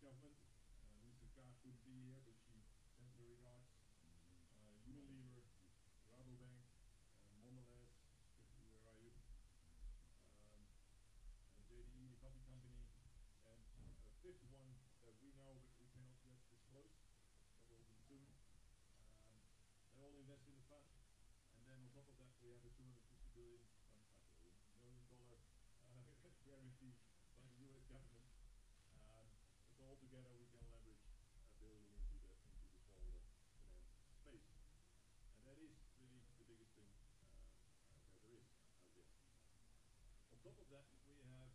government. Mr. Kaag couldn't be here, but she sends her regards. Unilever, Rabobank, Mondelez, where are you? JDE, the coffee company, and a fifth one that we know but we cannot yet disclose, that will be soon. They all invest in the fund, and then on top of that we have a $250 million guarantee by the US government. So altogether we can leverage $1 billion into the smallholder finance space. And that is really the biggest thing that there is out there. On top of that, we have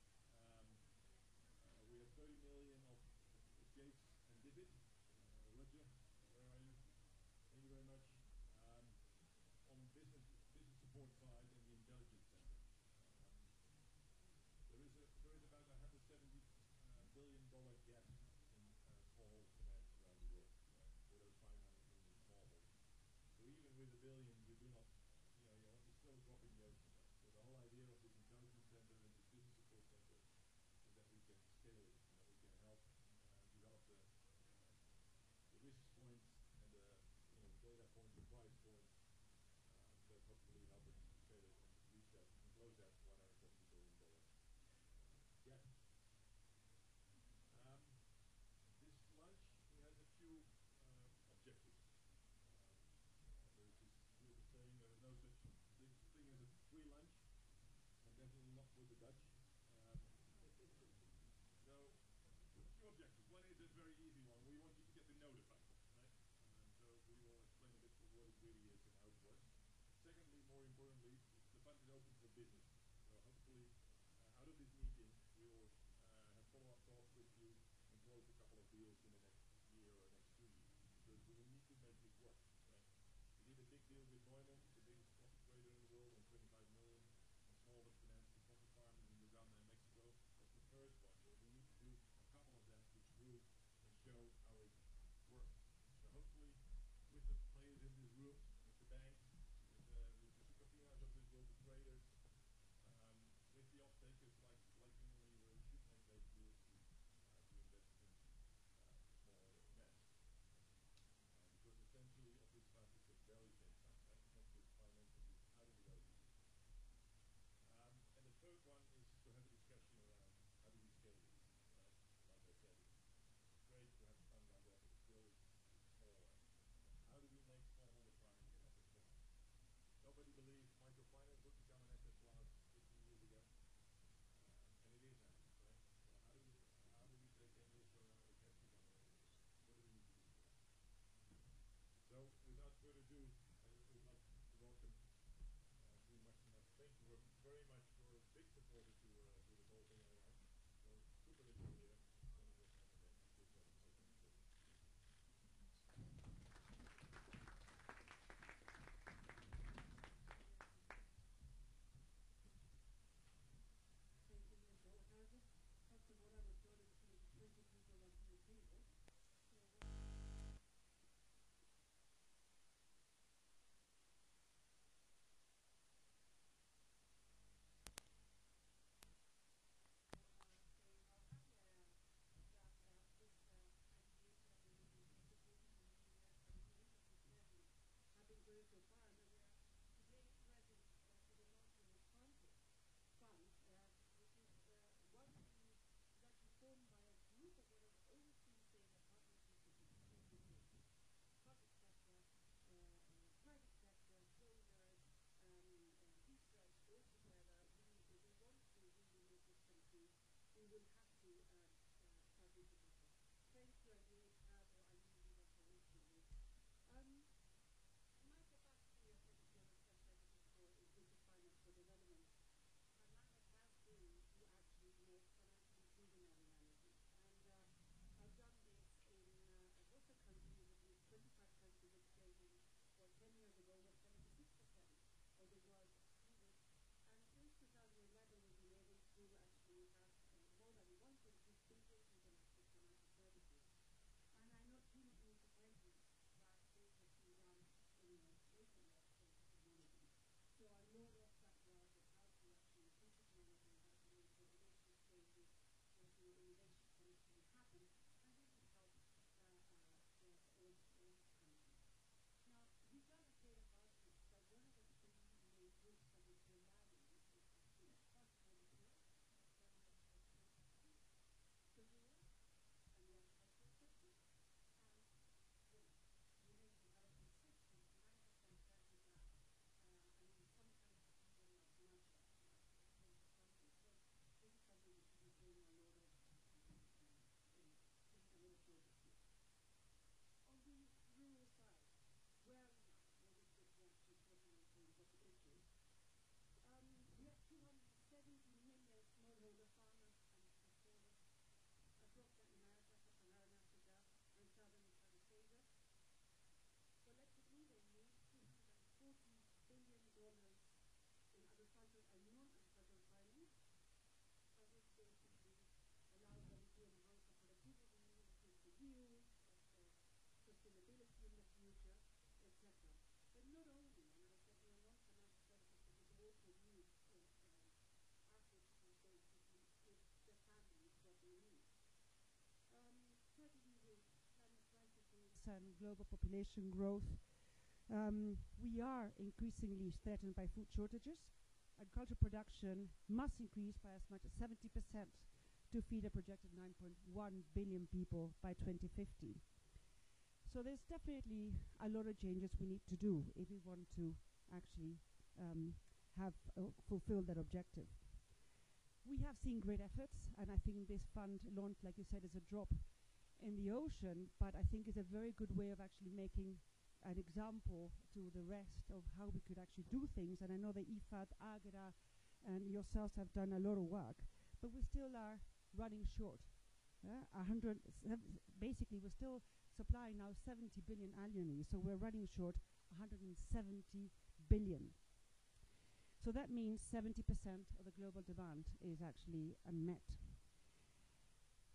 30 million of Gates and David. Roger, where are you? Thank you very much. On business support side and the intelligence center. There is about $170 billion gap in smallholder finance around the world for those 500 million smallholders. So even with $1 billion, you do not, you're still a drop in the ocean. So the whole idea of this intelligence center and this business support center is that we can scale it and that we can help develop the risk points and the data points, the price points that hopefully help us scale it and reach that and close that $170 billion gap. This lunch has a few objectives. There's this beautiful saying, there is no such thing as a free lunch, and definitely not with the Dutch. So, a few objectives. One is a very easy one. We want you to get to know the fund, right? So we will explain a bit what it really is and how it works. Secondly, more importantly, the fund is open for business. So hopefully, out of this meeting, we will have follow-up talks with you and close a couple of deals in the next year or next 2 years. Because we will need to make this work, right? We did a big deal with Neumann, the biggest coffee trader in the world, on 25 million. Smallholder finance, the coffee farmers in Uganda and Mexico. That's the first one. We need to do a couple of them to prove and show how it works. So hopefully, with the players in this room, with the banks, with the Sukafinas of this world, the traders, with the off-takers like Unilever, we should make those deals to invest in and global population growth, we are increasingly threatened by food shortages. Agricultural production must increase by as much as 70% to feed a projected 9.1 billion people by 2050. So there's definitely a lot of changes we need to do if we want to actually fulfill that objective. We have seen great efforts, and I think this fund launched, like you said, is a drop in the ocean, but I think it's a very good way of actually making an example to the rest of how we could actually do things. And I know that IFAD, Agera, and yourselves have done a lot of work, but we still are running short. Basically, we're still supplying now 70 billion annually, so we're running short 170 billion. So that means 70% of the global demand is actually unmet.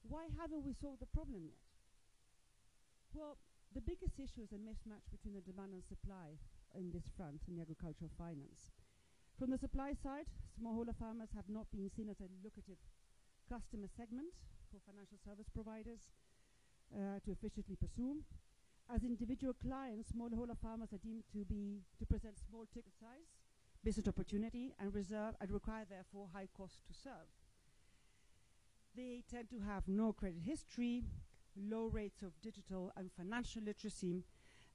Why haven't we solved the problem yet? Well, the biggest issue is a mismatch between the demand and supply in this front in the agricultural finance. From the supply side, smallholder farmers have not been seen as a lucrative customer segment for financial service providers to efficiently pursue. As individual clients, smallholder farmers are deemed to present small ticket size, business opportunity, and require therefore high cost to serve. They tend to have no credit history, low rates of digital and financial literacy,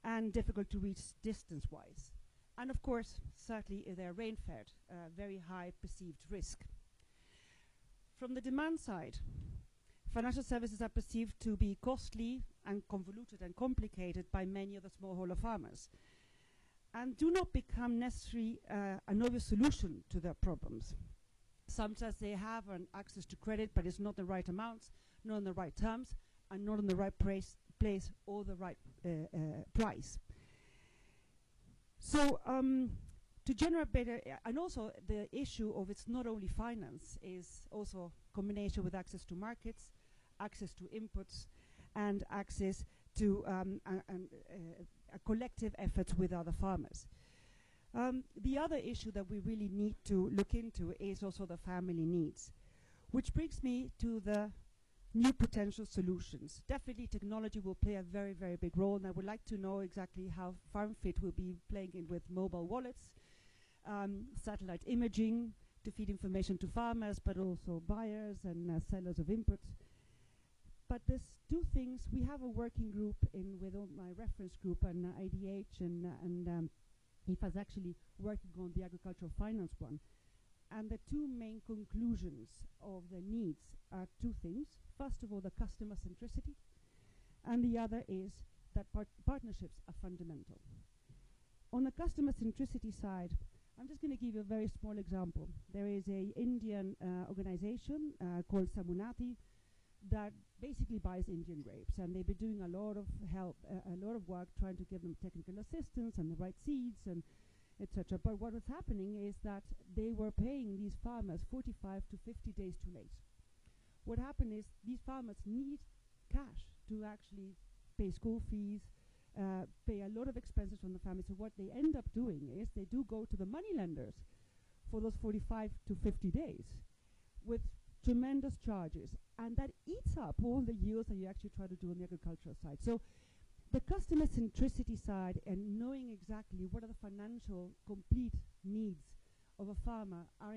and difficult to reach distance-wise. And of course, certainly if they're rain-fed, very high perceived risk. From the demand side, financial services are perceived to be costly and convoluted and complicated by many of the smallholder farmers, and do not become necessarily an obvious solution to their problems. Sometimes they have an access to credit, but it's not the right amounts, not on the right terms, and not in the right place or the right price. So to generate better, and also the issue of it's not only finance, is also combination with access to markets, access to inputs, and access to a collective efforts with other farmers. The other issue that we really need to look into is also the family needs, which brings me to the new potential solutions. Definitely technology will play a very, very big role, and I would like to know exactly how FarmFit will be playing in with mobile wallets, satellite imaging to feed information to farmers, but also buyers and sellers of inputs. But there's two things. We have a working group with all my reference group and IDH and IFA's actually working on the agricultural finance one. And the two main conclusions of the needs are two things. First of all, the customer centricity, and the other is that partnerships are fundamental. On the customer centricity side, I'm just going to give you a very small example. There is an Indian organization called Samunati that basically buys Indian grapes, and they've been doing a lot of work trying to give them technical assistance and the right seeds and etc. But what was happening is that they were paying these farmers 45 to 50 days too late. What happened is these farmers need cash to actually pay school fees, pay a lot of expenses from the family. So what they end up doing is they do go to the money lenders for those 45 to 50 days with tremendous charges, and that eats up all the yields that you actually try to do on the agricultural side. So the customer centricity side and knowing exactly what are the financial complete needs of a farmer are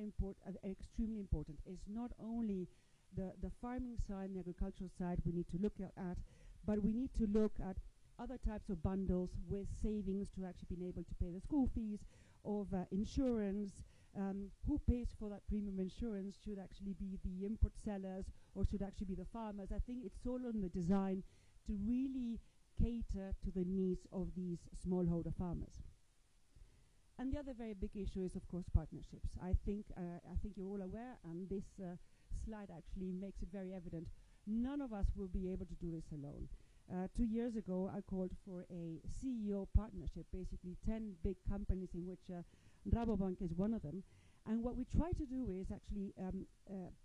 extremely important. It's not only the farming side and the agricultural side we need to look at, but we need to look at other types of bundles with savings to actually be able to pay the school fees, of insurance. Who pays for that premium insurance? Should actually be the input sellers or should actually be the farmers? I think it's all on the design to really cater to the needs of these smallholder farmers. And the other very big issue is, of course, partnerships. I think you're all aware, and this slide actually makes it very evident. None of us will be able to do this alone. 2 years ago, I called for a CEO partnership, basically 10 big companies in which Rabobank is one of them. And what we try to do is actually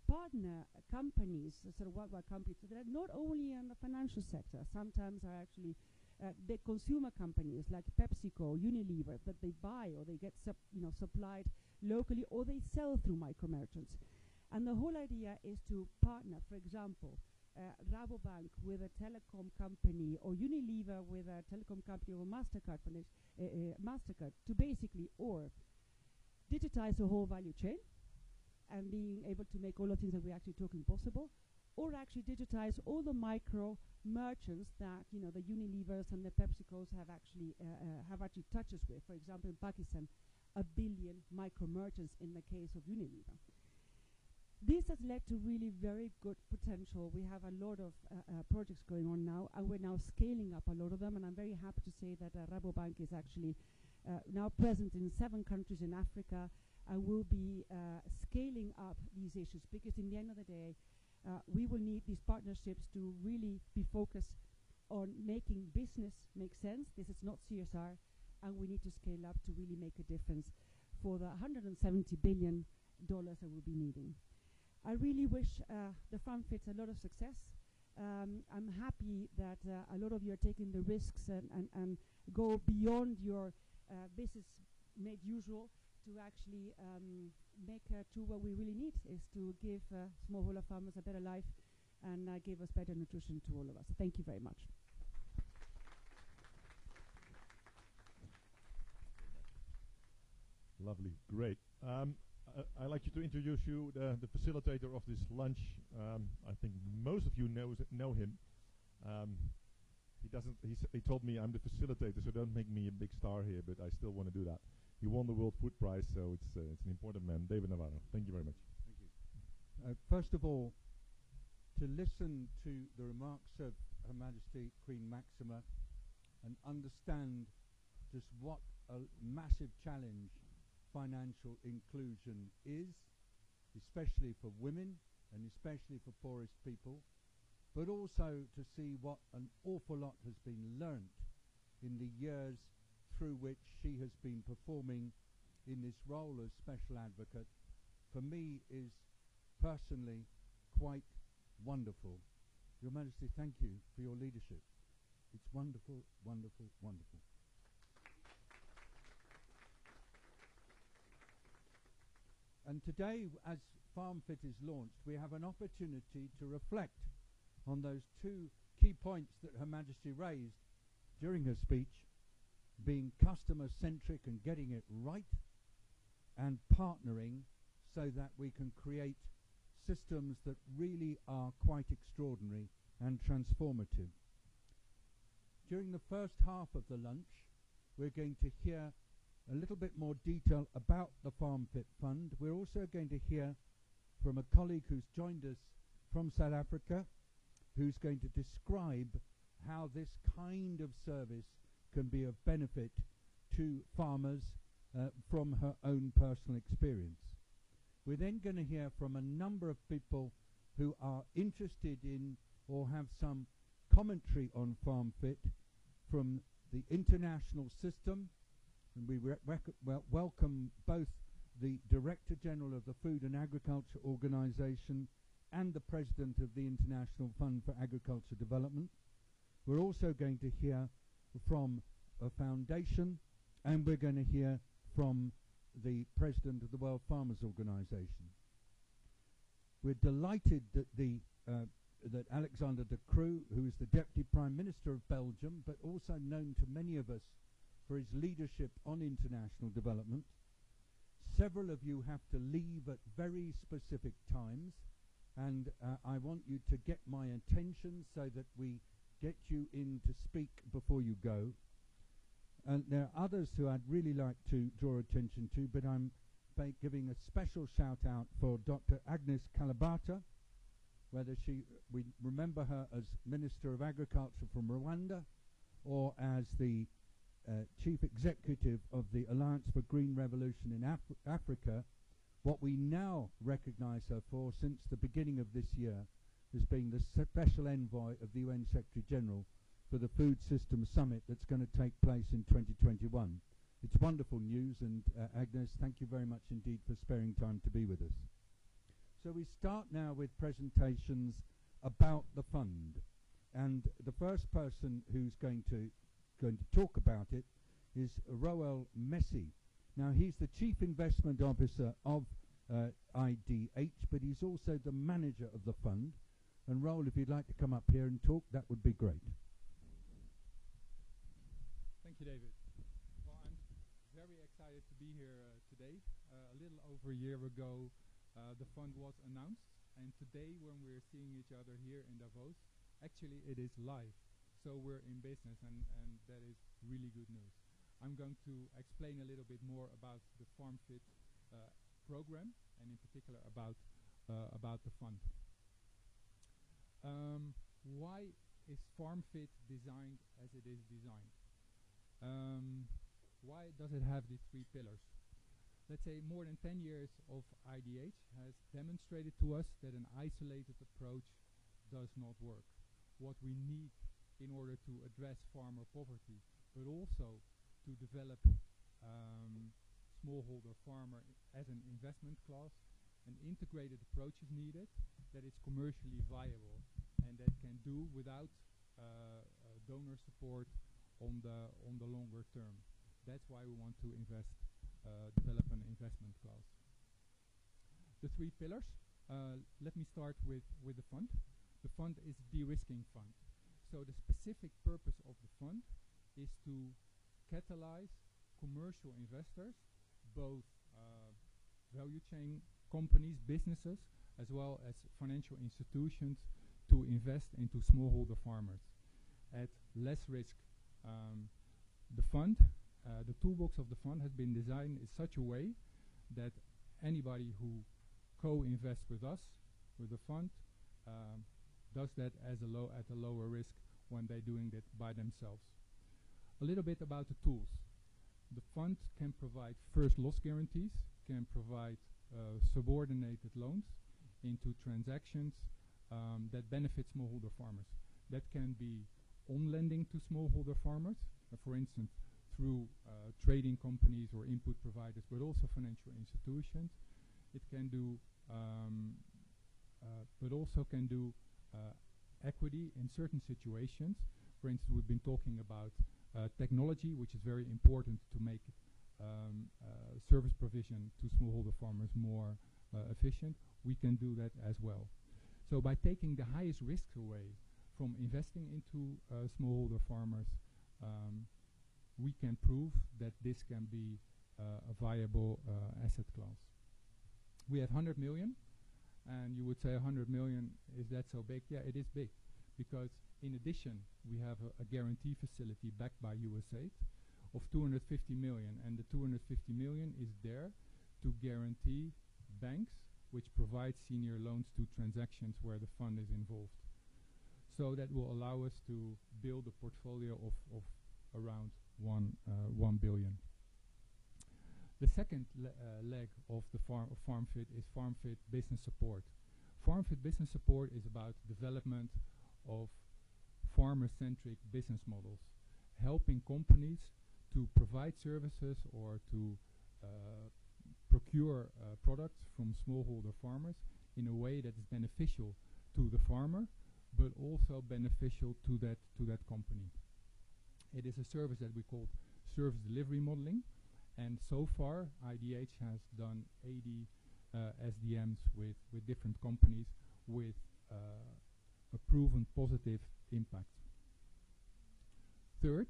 partner companies, sort of worldwide companies, that are not only in the financial sector, sometimes are actually big consumer companies like PepsiCo, Unilever, that they buy or they get supplied locally, or they sell through micro merchants. And the whole idea is to partner, for example, Rabobank with a telecom company, or Unilever with a telecom company, or MasterCard, MasterCard, to basically or digitize the whole value chain and being able to make all the things that we're actually talking possible, or actually digitize all the micro merchants that the Unilevers and the PepsiCos have actually touched us with. For example, in Pakistan, 1 billion micro merchants in the case of Unilever. This has led to really very good potential. We have a lot of projects going on now, and we're now scaling up a lot of them. And I'm very happy to say that Rabobank is actually now present in 7 countries in Africa, and will be scaling up these issues, because in the end of the day, we will need these partnerships to really be focused on making business make sense. This is not CSR, and we need to scale up to really make a difference for the $170 billion that we'll be needing. I really wish the FarmFit a lot of success. I'm happy that a lot of you are taking the risks and go beyond your business made usual to actually make to what we really need is to give smallholder farmers a better life and give us better nutrition to all of us. Thank you very much. Lovely, great. I'd like you to introduce you, the facilitator of this lunch. I think most of you know him. He told me I'm the facilitator, so don't make me a big star here, but I still want to do that. He won the World Food Prize, so it's an important man. David Navarro, thank you very much. Thank you. First of all, to listen to the remarks of Her Majesty Queen Maxima and understand just what a massive challenge financial inclusion is, especially for women and especially for poorest people, but also to see what an awful lot has been learnt in the years through which she has been performing in this role as special advocate, for me is personally quite wonderful. Your Majesty, thank you for your leadership. It's wonderful, wonderful, wonderful. And today, as FarmFit is launched, we have an opportunity to reflect on those 2 key points that Her Majesty raised during her speech, being customer-centric and getting it right, and partnering so that we can create systems that really are quite extraordinary and transformative. During the first half of the lunch, we're going to hear a little bit more detail about the FarmFit Fund. We're also going to hear from a colleague who's joined us from South Africa, who's going to describe how this kind of service can be of benefit to farmers from her own personal experience. We're then going to hear from a number of people who are interested in or have some commentary on FarmFit from the international system. And we welcome both the Director General of the Food and Agriculture Organization and the President of the International Fund for Agriculture Development. We're also going to hear from a foundation, and we're going to hear from the President of the World Farmers Organization. We're delighted that that Alexander De Croo, who is the Deputy Prime Minister of Belgium, but also known to many of us for his leadership on international development. Several of you have to leave at very specific times, and I want you to get my attention so that we get you in to speak before you go. And there are others who I'd really like to draw attention to, but I'm giving a special shout out for Dr. Agnes Kalibata, whether we remember her as Minister of Agriculture from Rwanda or as the Chief Executive of the Alliance for Green Revolution in Africa. What we now recognize her for since the beginning of this year as being the Special Envoy of the UN Secretary General for the Food Systems Summit that's going to take place in 2021. It's wonderful news, and Agnes, thank you very much indeed for sparing time to be with us. So we start now with presentations about the fund, and the first person who's going to talk about it is Roel Messi. Now, he's the Chief Investment Officer of IDH, but he's also the manager of the fund. And Roel, if you'd like to come up here and talk, that would be great. Thank you, David. Well, I'm very excited to be here today. A little over a year ago, the fund was announced, and today when we're seeing each other here in Davos, actually it is live. So we're in business, and that is really good news. I'm going to explain a little bit more about the FarmFit program, and in particular about the fund. Why is FarmFit designed as it is designed? Why does it have these three pillars? Let's say more than 10 years of IDH has demonstrated to us that an isolated approach does not work. What we need in order to address farmer poverty, but also to develop smallholder farmer as an investment class, an integrated approach is needed that is commercially viable and that can do without donor support on the longer term. That's why we want to develop an investment class. The three pillars. Let me start with the fund. The fund is a de-risking fund. So the specific purpose of the fund is to catalyze commercial investors, both value chain companies, businesses, as well as financial institutions, to invest into smallholder farmers at less risk. The fund, the toolbox of the fund has been designed in such a way that anybody who co-invests with us, with the fund, does that at a lower risk when they're doing that by themselves. A little bit about the tools. The fund can provide first loss guarantees, can provide subordinated loans into transactions that benefit smallholder farmers. That can be on lending to smallholder farmers, for instance, through trading companies or input providers, but also financial institutions. It can do, but also can do equity in certain situations. For instance, we've been talking about technology, which is very important to make service provision to smallholder farmers more efficient. We can do that as well. So by taking the highest risks away from investing into smallholder farmers, we can prove that this can be a viable asset class. We have 100 million, and you would say 100 million, is that so big? Yeah, it is big, because in addition, we have a guarantee facility backed by USAID of 250 million, and the 250 million is there to guarantee banks which provide senior loans to transactions where the fund is involved. So that will allow us to build a portfolio of around 1 billion. The second leg of the FarmFit is FarmFit Business Support. FarmFit Business Support is about development of farmer-centric business models, helping companies to provide services or to procure products from smallholder farmers in a way that is beneficial to the farmer, but also beneficial to that company. It is a service that we call service delivery modeling, and so far IDH has done 80 SDMs with different companies with a proven positive impact. Third,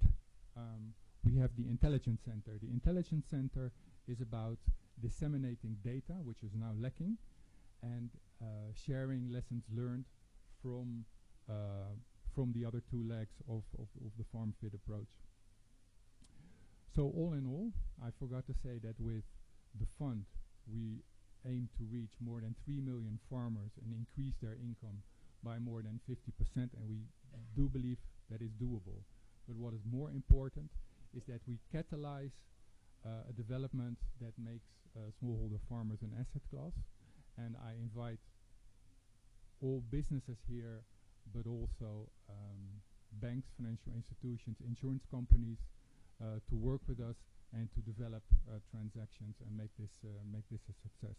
we have the Intelligence Center. The Intelligence Center is about disseminating data, which is now lacking, and sharing lessons learned from the other two legs of the FarmFit approach. So all in all, I forgot to say that with the fund, we aim to reach more than 3 million farmers and increase their income by more than 50%, and we do believe that is doable. But what is more important is that we catalyze a development that makes smallholder farmers an asset class, and I invite all businesses here, but also banks, financial institutions, insurance companies, to work with us and to develop transactions and make this a success.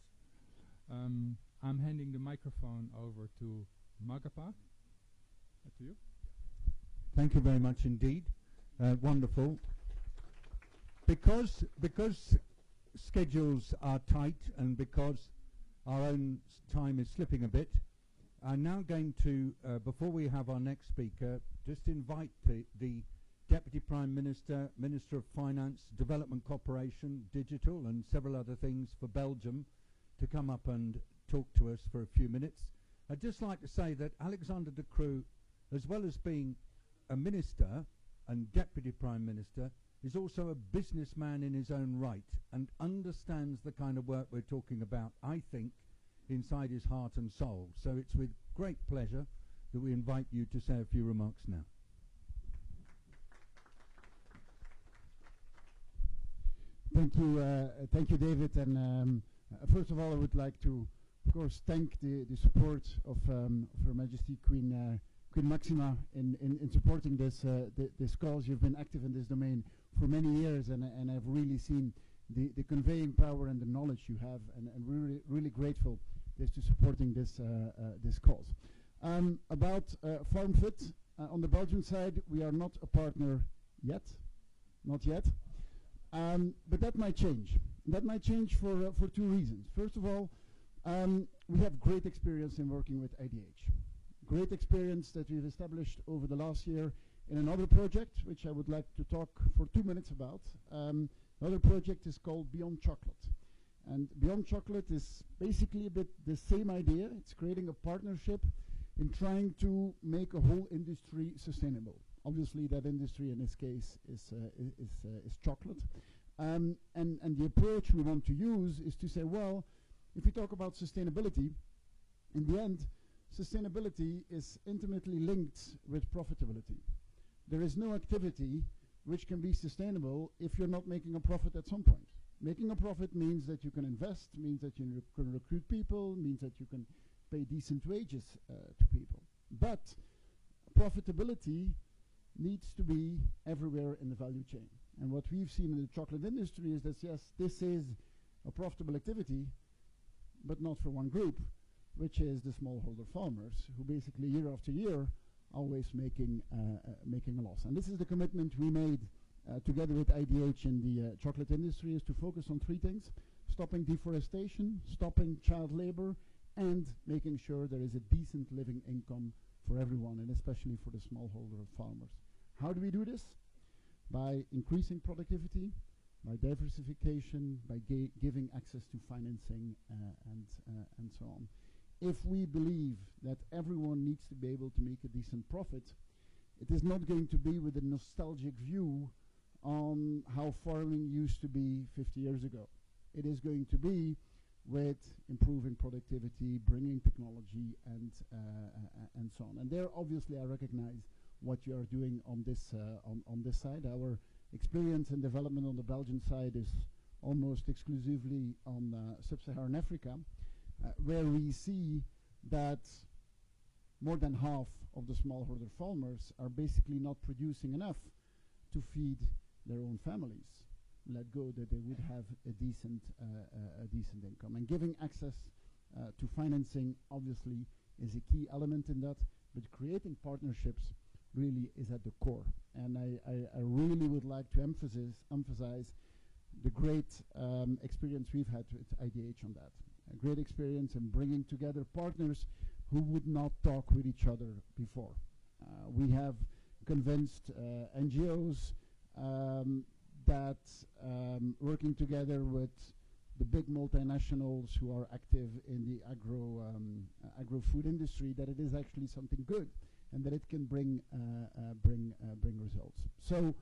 I'm handing the microphone over to Magapa. To you. Thank you very much indeed. Wonderful. Because schedules are tight and because our own time is slipping a bit, I'm now going to, before we have our next speaker, just invite the Deputy Prime Minister, Minister of Finance, Development Cooperation, Digital, and several other things for Belgium to come up and talk to us for a few minutes. I'd just like to say that Alexander De Croo, as well as being a minister and Deputy Prime Minister, is also a businessman in his own right and understands the kind of work we're talking about, I think, inside his heart and soul. So it's with great pleasure that we invite you to say a few remarks now. Thank you, David. And first of all, I would like to, of course, thank the support of Her Majesty Queen Maxima in supporting this cause. You've been active in this domain for many years, and I've really seen the conveying power and the knowledge you have, and really grateful to supporting this cause. About FarmFit, on the Belgian side, we are not a partner yet, not yet. But that might change. That might change for two reasons. First of all, we have great experience in working with IDH. Great experience that we've established over the last year in another project, which I would like to talk for 2 minutes about. The other project is called Beyond Chocolate. And Beyond Chocolate is basically a bit the same idea. It's creating a partnership in trying to make a whole industry sustainable. Obviously, that industry in this case is chocolate. And the approach we want to use is to say, well, if we talk about sustainability, in the end, sustainability is intimately linked with profitability. There is no activity which can be sustainable if you're not making a profit at some point. Making a profit means that you can invest, means that you can recruit people, means that you can pay decent wages to people. But profitability needs to be everywhere in the value chain. And what we've seen in the chocolate industry is that, yes, this is a profitable activity, but not for one group, which is the smallholder farmers, who basically year after year always making a loss. And this is the commitment we made together with IDH in the chocolate industry, is to focus on three things: stopping deforestation, stopping child labor, and making sure there is a decent living income for everyone, and especially for the smallholder farmers. How do we do this? By increasing productivity, by diversification, by giving access to financing, and so on. If we believe that everyone needs to be able to make a decent profit, it is not going to be with a nostalgic view on how farming used to be 50 years ago. It is going to be with improving productivity, bringing technology, and so on. And there, obviously, I recognize what you are doing on this side. Our experience and development on the Belgian side is almost exclusively on sub-Saharan Africa, where we see that more than half of the smallholder farmers are basically not producing enough to feed their own families, let go that they would have a decent income. And giving access to financing, obviously, is a key element in that, but creating partnerships really is at the core. And I really would like to emphasize the great experience we've had with IDH on that. A great experience in bringing together partners who would not talk with each other before. We have convinced NGOs that working together with the big multinationals who are active in the agro-food industry, that it is actually something good and that it can bring results. So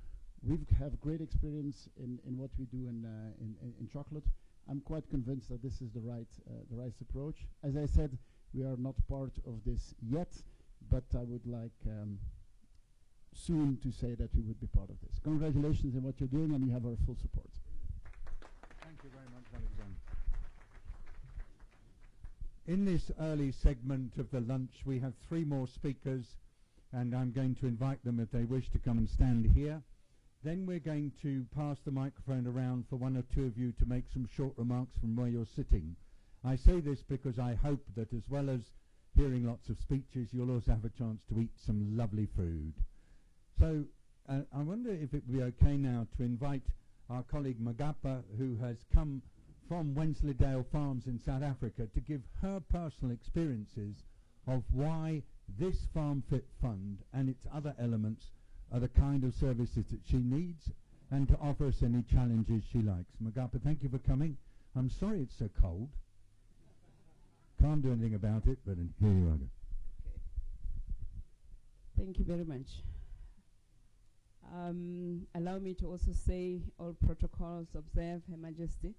we have great experience in what we do in chocolate. I'm quite convinced that this is the right approach. As I said, we are not part of this yet, but I would like soon to say that we would be part of this. Congratulations on what you're doing, and you have our full support. Thank you very much, Alexander. In this early segment of the lunch, we have 3 more speakers, and I'm going to invite them if they wish to come and stand here. Then we're going to pass the microphone around for 1 or 2 of you to make some short remarks from where you're sitting. I say this because I hope that as well as hearing lots of speeches, you'll also have a chance to eat some lovely food. So I wonder if it would be okay now to invite our colleague Magapa, who has come from Wensleydale Farms in South Africa, to give her personal experiences of why this FarmFit fund and its other elements are the kind of services that she needs, and to offer us any challenges she likes. Magapa, thank you for coming. I'm sorry it's so cold. Can't do anything about it, but here you are. Okay. Thank you very much. Allow me to also say all protocols observe, Her Majesty.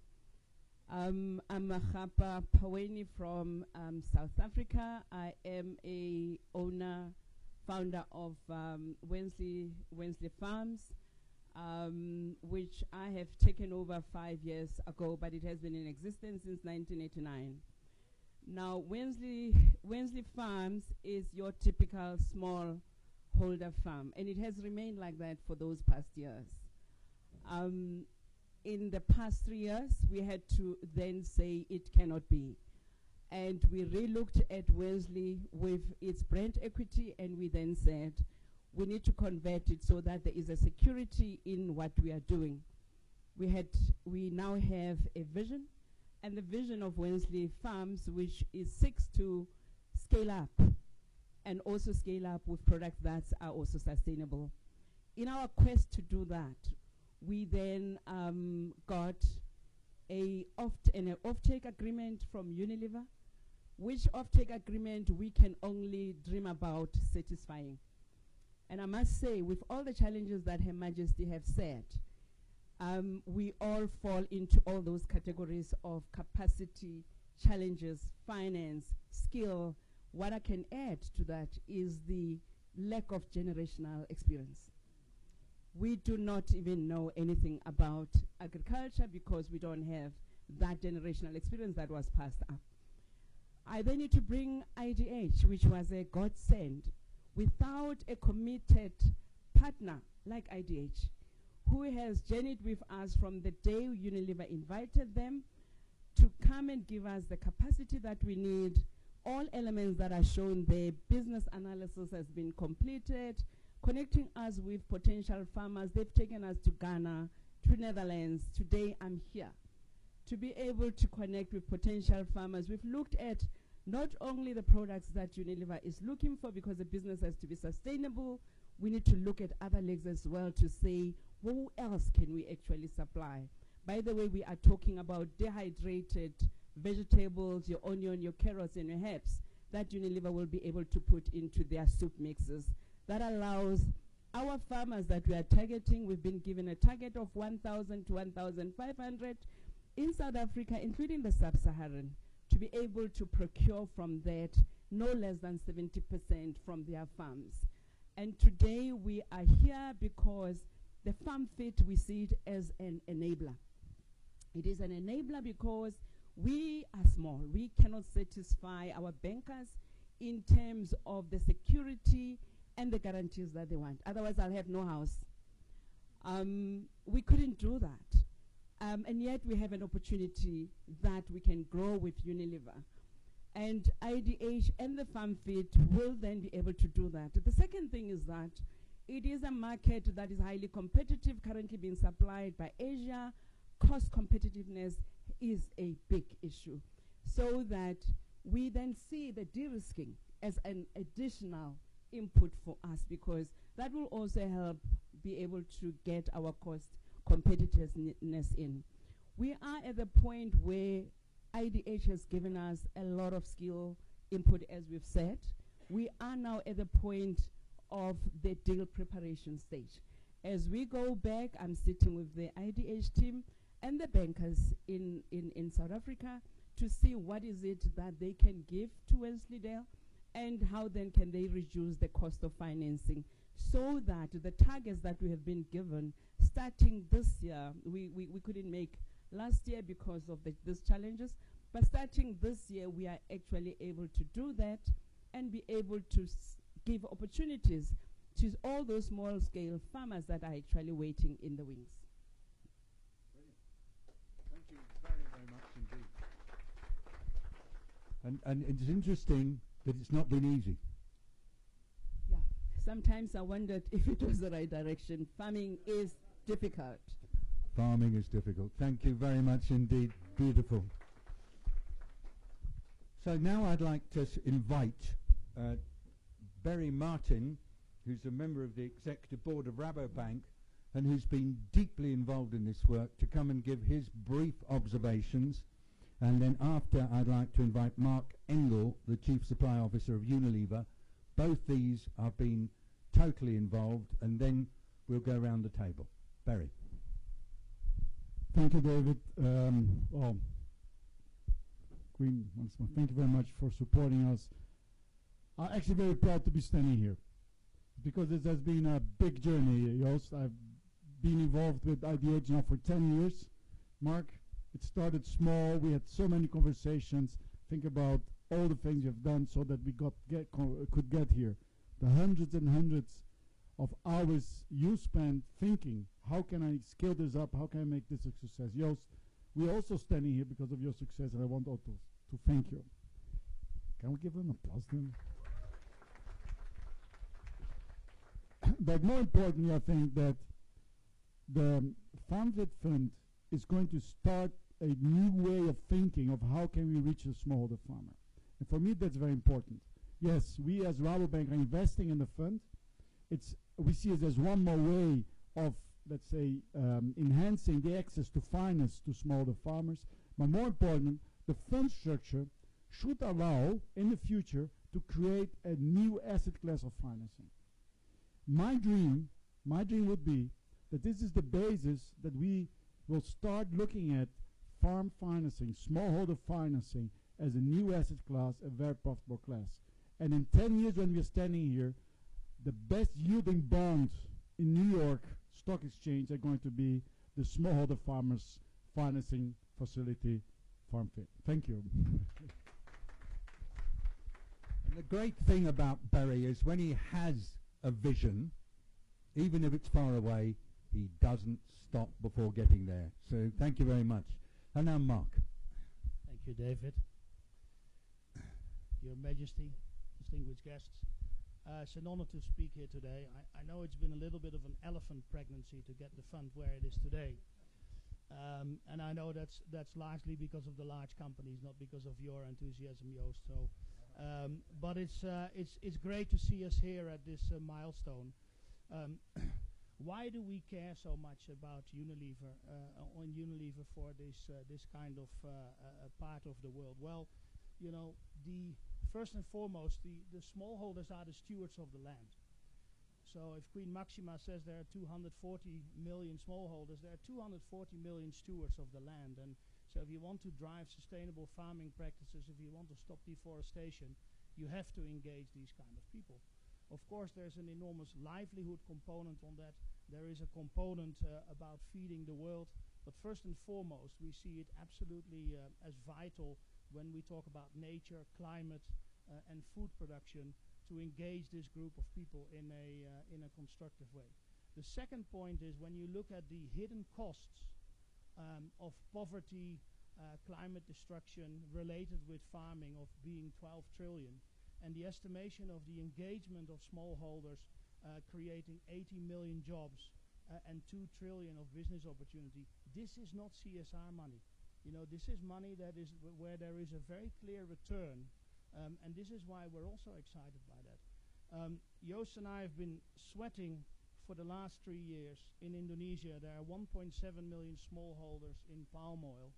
I'm Magapa Paweni from South Africa. I am a owner, founder of Wensley Farms, which I have taken over 5 years ago, but it has been in existence since 1989. Now, Wensley Farms is your typical smallholder farm, and it has remained like that for those past years. In the past 3 years, we had to then say it cannot be. And we re-looked at Wensley with its brand equity, and we then said, we need to convert it so that there is a security in what we are doing. We now have a vision, and the vision of Wensley Farms, which seeks to scale up, and also scale up with products that are also sustainable. In our quest to do that, we then got an offtake agreement from Unilever, which offtake agreement we can only dream about satisfying. And I must say, with all the challenges that Her Majesty have said, we all fall into all those categories of capacity, challenges, finance, skill. What I can add to that is the lack of generational experience. We do not even know anything about agriculture because we don't have that generational experience that was passed up. I then need to bring IDH, which was a godsend. Without a committed partner like IDH, who has journeyed with us from the day Unilever invited them to come and give us the capacity that we need, all elements that are shown there, business analysis has been completed, connecting us with potential farmers. They've taken us to Ghana, to Netherlands. Today I'm here to be able to connect with potential farmers. We've looked at not only the products that Unilever is looking for, because the business has to be sustainable, we need to look at other legs as well to say, who else can we actually supply? By the way, we are talking about dehydrated vegetables, your onion, your carrots, and your herbs that Unilever will be able to put into their soup mixes. That allows our farmers that we are targeting, we've been given a target of 1,000 to 1,500 in South Africa, including the sub-Saharan, to be able to procure from that no less than 70% from their farms. And today we are here because the FarmFit, we see it as an enabler. It is an enabler because we are small. We cannot satisfy our bankers in terms of the security and the guarantees that they want. Otherwise, I'll have no house. We couldn't do that. And yet we have an opportunity that we can grow with Unilever. And IDH and the FarmFit will then be able to do that. The second thing is that it is a market that is highly competitive, currently being supplied by Asia. Cost competitiveness is a big issue. So that we then see the de-risking as an additional input for us, because that will also help be able to get our cost competitiveness in. We are at the point where IDH has given us a lot of skill input, as we've said. We are now at the point of the deal preparation stage. As we go back, I'm sitting with the IDH team and the bankers in South Africa to see what is it that they can give to Wensleydale and how then can they reduce the cost of financing, so that the targets that we have been given starting this year, we couldn't make last year because of these challenges, but starting this year we are actually able to do that and be able to give opportunities to all those small scale farmers that are actually waiting in the wings. Brilliant. Thank you very, very much indeed. And it's interesting that it's not been easy. Yeah, sometimes I wondered if it was the right direction. Farming is difficult. Farming is difficult. Thank you very much indeed. Beautiful. So now I'd like to invite Berry Martin, who's a member of the Executive Board of Rabobank and who's been deeply involved in this work, to come and give his brief observations. And then after, I'd like to invite Mark Engel, the Chief Supply Officer of Unilever. Both these have been totally involved, and then we'll go around the table. Barry. Thank you, David. Well, Queen, once more, thank you very much for supporting us. I'm actually very proud to be standing here because this has been a big journey, Joost. I've been involved with IDH now for 10 years. Mark, it started small. We had so many conversations. Think about all the things you've done so that we could get here. The hundreds and hundreds of hours you spent thinking, how can I scale this up? How can I make this a success? Joost, we're also standing here because of your success, and I want also to thank you. Can we give them applause then? But more importantly, I think that the FarmFit Fund is going to start a new way of thinking of how can we reach the smallholder farmer. And for me, that's very important. Yes, we as Rabobank are investing in the fund. We see it as one more way of, let's say, enhancing the access to finance to smallholder farmers. But more important, the fund structure should allow, in the future, to create a new asset class of financing. My dream would be that this is the basis that we will start looking at farm financing, smallholder financing, as a new asset class, a very profitable class. And in 10 years when we are standing here, the best yielding bonds in New York Stock Exchange are going to be the smallholder farmers financing facility, FarmFit. Thank you. And the great thing about Barry is when he has a vision, even if it's far away, he doesn't stop before getting there. So thank you very much. And now Mark. Thank you, David. Your Majesty, distinguished guests. It's an honor to speak here today. I know it's been a little bit of an elephant pregnancy to get the fund where it is today. And I know that's largely because of the large companies, not because of your enthusiasm, Joost. So, but it's great to see us here at this milestone. Why do we care so much about Unilever, on Unilever for this kind of part of the world? Well, you know, first and foremost, the smallholders are the stewards of the land. So if Queen Maxima says there are 240 million smallholders, there are 240 million stewards of the land. And so if you want to drive sustainable farming practices, if you want to stop deforestation, you have to engage these kind of people. Of course, there's an enormous livelihood component on that. There is a component about feeding the world. But first and foremost, we see it absolutely as vital when we talk about nature, climate, and food production, to engage this group of people in a constructive way. The second point is when you look at the hidden costs of poverty, climate destruction related with farming of being 12 trillion, and the estimation of the engagement of smallholders creating 80 million jobs and 2 trillion of business opportunity, this is not CSR money. You know, this is money that is where there is a very clear return, and this is why we're also excited by that. Joost and I have been sweating for the last 3 years. In Indonesia, there are 1.7 million smallholders in palm oil.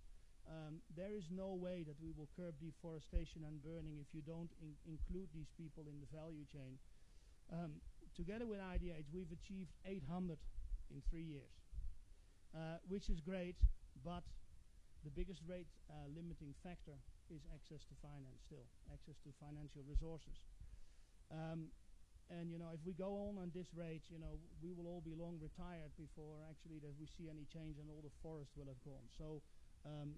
There is no way that we will curb deforestation and burning if you don't include these people in the value chain. Together with IDH, we've achieved 800 in 3 years, which is great, but the biggest rate limiting factor is access to finance still, access to financial resources. And you know, if we go on this rate, you know, we will all be long retired before actually that we see any change and all the forest will have gone. So,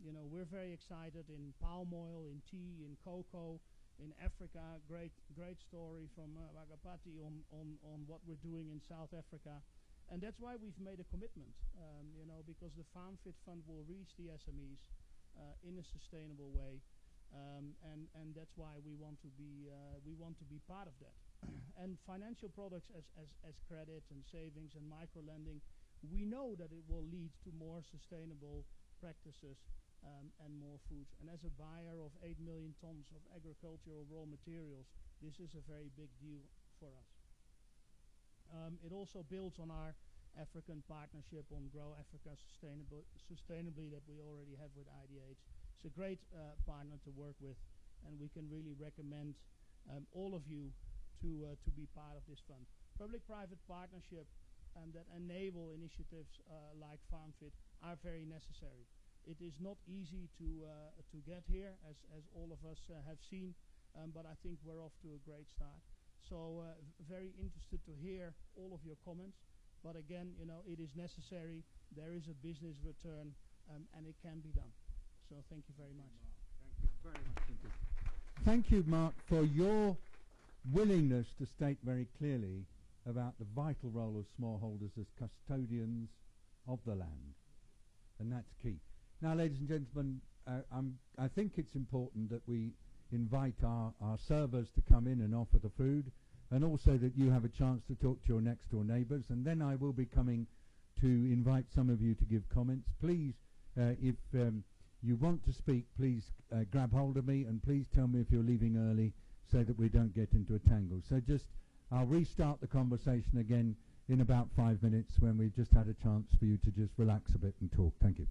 you know, we're very excited in palm oil, in tea, in cocoa, in Africa. Great story from Wagapati on what we're doing in South Africa. And that's why we've made a commitment, you know, because the FarmFit Fund will reach the SMEs in a sustainable way. And that's why we want to be part of that. And financial products as credit and savings and micro lending, we know that it will lead to more sustainable practices and more food. And as a buyer of 8 million tons of agricultural raw materials, this is a very big deal for us. It also builds on our African partnership on Grow Africa Sustainably that we already have with IDH. It's a great partner to work with, and we can really recommend all of you to be part of this fund. Public-private partnership that enable initiatives like FarmFit are very necessary. It is not easy to get here, as all of us have seen, but I think we're off to a great start. So very interested to hear all of your comments. But again, you know, it is necessary. There is a business return, and it can be done. So thank you very much. Thank you very much indeed. Thank you, Mark, for your willingness to state very clearly about the vital role of smallholders as custodians of the land. And that's key. Now, ladies and gentlemen, I think it's important that we invite our servers to come in and offer the food, and also that you have a chance to talk to your next door neighbours. And then I will be coming to invite some of you to give comments. Please, if you want to speak, please grab hold of me, and please tell me if you're leaving early so that we don't get into a tangle. So I'll restart the conversation again in about 5 minutes when we've just had a chance for you to just relax a bit and talk. Thank you.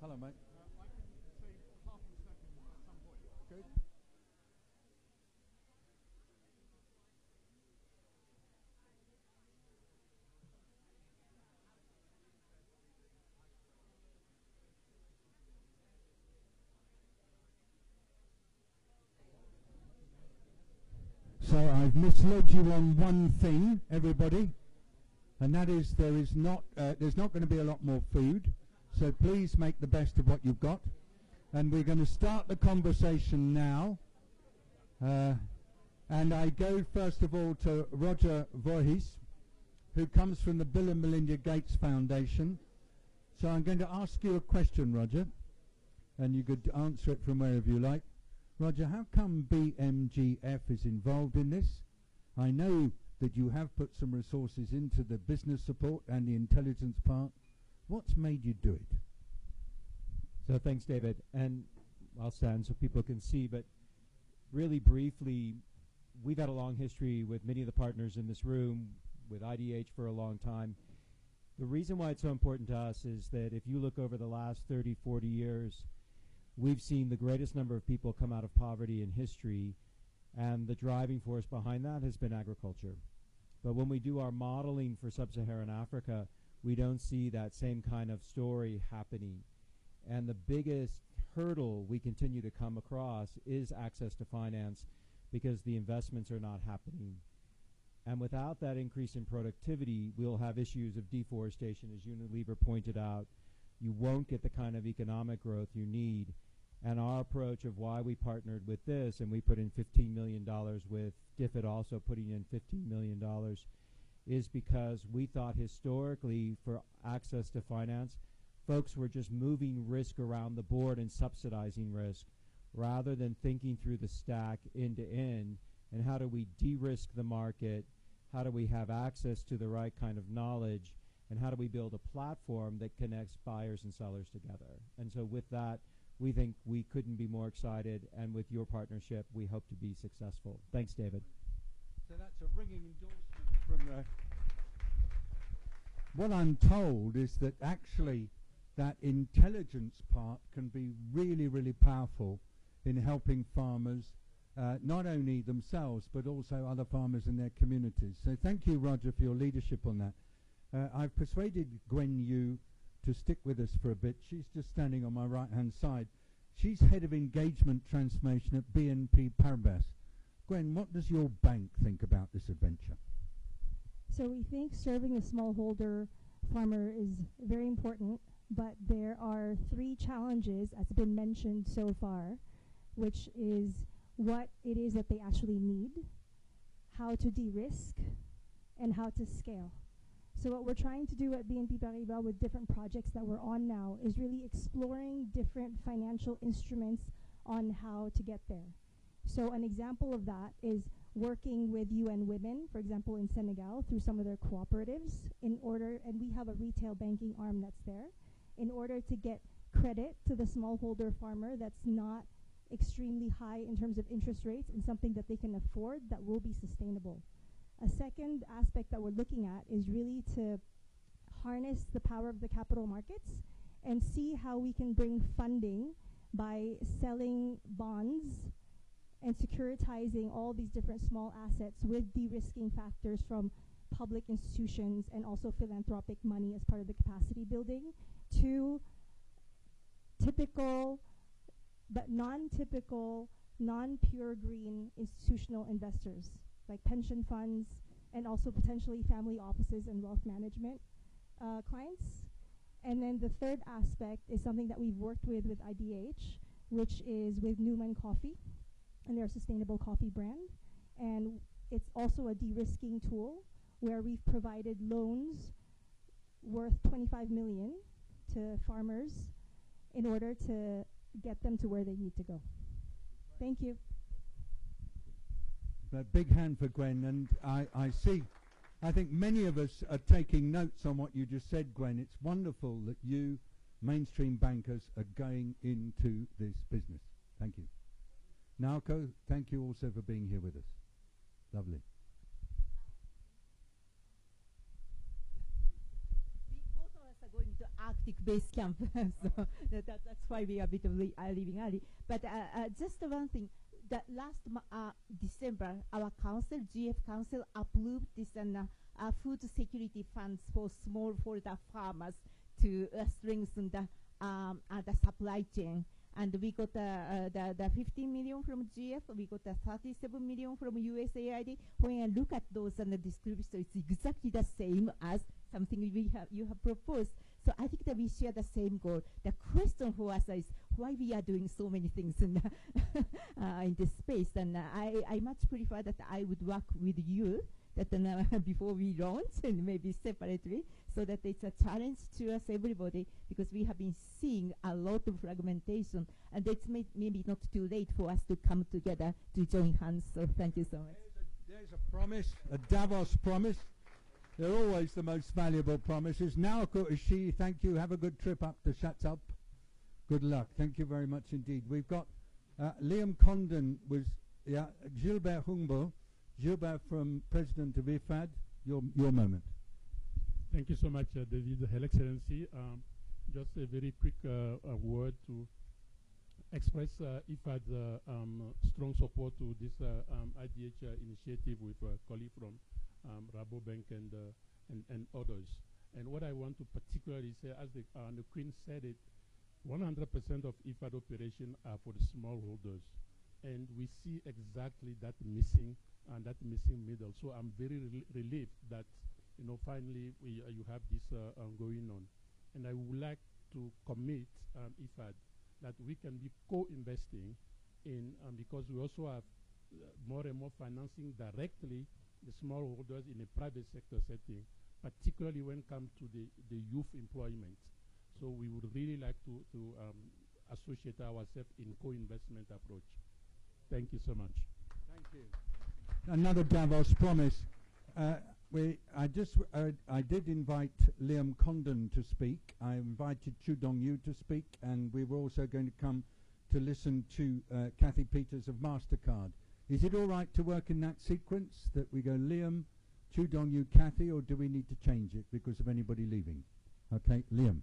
Hello, mate. I can say half a second at some point. Good. So I've misled you on one thing, everybody, and that is there's not going to be a lot more food. So please make the best of what you've got. And we're going to start the conversation now. And I go first of all to Roger Voorhees, who comes from the Bill and Melinda Gates Foundation. So I'm going to ask you a question, Roger, and you could answer it from wherever you like. Roger, how come BMGF is involved in this? I know that you have put some resources into the business support and the intelligence part. What's made you do it? So thanks, David. And I'll stand so people can see, but really briefly, we've had a long history with many of the partners in this room, with IDH for a long time. The reason why it's so important to us is that if you look over the last 30, 40 years, we've seen the greatest number of people come out of poverty in history, and the driving force behind that has been agriculture. But when we do our modeling for sub-Saharan Africa, we don't see that same kind of story happening. And the biggest hurdle we continue to come across is access to finance, because the investments are not happening. And without that increase in productivity, we'll have issues of deforestation, as Unilever pointed out. You won't get the kind of economic growth you need. And our approach of why we partnered with this, and we put in $15 million with DFID also putting in $15 million, is because we thought historically for access to finance, folks were just moving risk around the board and subsidizing risk, rather than thinking through the stack end to end, and how do we de-risk the market, how do we have access to the right kind of knowledge, and how do we build a platform that connects buyers and sellers together. And so with that, we think we couldn't be more excited, and with your partnership, we hope to be successful. Thanks, David. So that's a ringing endorsement from what I'm told is that actually that intelligence part can be really, really powerful in helping farmers, not only themselves, but also other farmers in their communities. So thank you, Roger, for your leadership on that. I've persuaded Gwen Yu to stick with us for a bit. She's just standing on my right-hand side. She's head of engagement transformation at BNP Paribas. Gwen, what does your bank think about this adventure? So we think serving the smallholder farmer is very important, but there are 3 challenges, as has been mentioned so far, which is what it is that they actually need, how to de-risk, and how to scale. So what we're trying to do at BNP Paribas with different projects that we're on now is really exploring different financial instruments on how to get there. So an example of that is working with UN Women, for example, in Senegal, through some of their cooperatives, in order, and we have a retail banking arm that's there, in order to get credit to the smallholder farmer that's not extremely high in terms of interest rates and something that they can afford that will be sustainable. A second aspect that we're looking at is really to harness the power of the capital markets and see how we can bring funding by selling bonds and securitizing all these different small assets with de-risking factors from public institutions and also philanthropic money as part of the capacity building to typical but non-typical, non-pure green institutional investors like pension funds and also potentially family offices and wealth management clients. And then the third aspect is something that we've worked with IDH, which is with Newman Coffee and their sustainable coffee brand. And it's also a de-risking tool where we've provided loans worth 25 million to farmers in order to get them to where they need to go. Thank you. A big hand for Gwen, and I think many of us are taking notes on what you just said, Gwen. It's wonderful that you, mainstream bankers, are going into this business. Thank you. Naoko, thank you also for being here with us. Lovely. Both of us are going to Arctic Base Camp, so that's why we are a bit of leaving early. But just one thing. That last December, our council, GF Council, approved this food security funds for smallholder farmers to strengthen the supply chain. And we got the 15 million from GF, we got the 37 million from USAID. When I look at those and the distribution, it's exactly the same as something you have proposed. So I think that we share the same goal. The question for us is why we are doing so many things in, in this space. And I much prefer that I would work with you that before we launch and maybe separately, so that it's a challenge to us, everybody, because we have been seeing a lot of fragmentation, and it's maybe not too late for us to come together to join hands. So thank you so much. There's a promise, a Davos promise. They're always the most valuable promises. Naoko Ishii, thank you. Have a good trip up to Shats Up. Good luck. Thank you very much indeed. We've got Liam Condon with Gilbert Humbo Gilbert, from President of IFAD, your moment. Thank you so much, David, Her Excellency. Just a very quick word to express IFAD's strong support to this IDH initiative with colleagues from Rabobank and others. And what I want to particularly say, as the Queen said it, 100% of IFAD operations are for the smallholders. And we see exactly that missing middle. So I'm very relieved that, you know, finally you have this going on. And I would like to commit IFAD that we can be co-investing in, because we also have more and more financing directly the smallholders in a private sector setting, particularly when it comes to the youth employment. So we would really like to associate ourselves in co-investment approach. Thank you so much. Thank you. Another Davos promise. I did invite Liam Condon to speak. I invited Chu Dong-yu to speak, and we were also going to come to listen to Kathy Peters of MasterCard. Is it all right to work in that sequence, that we go Liam, Chu Dong-yu, Kathy, or do we need to change it because of anybody leaving? Okay, Liam.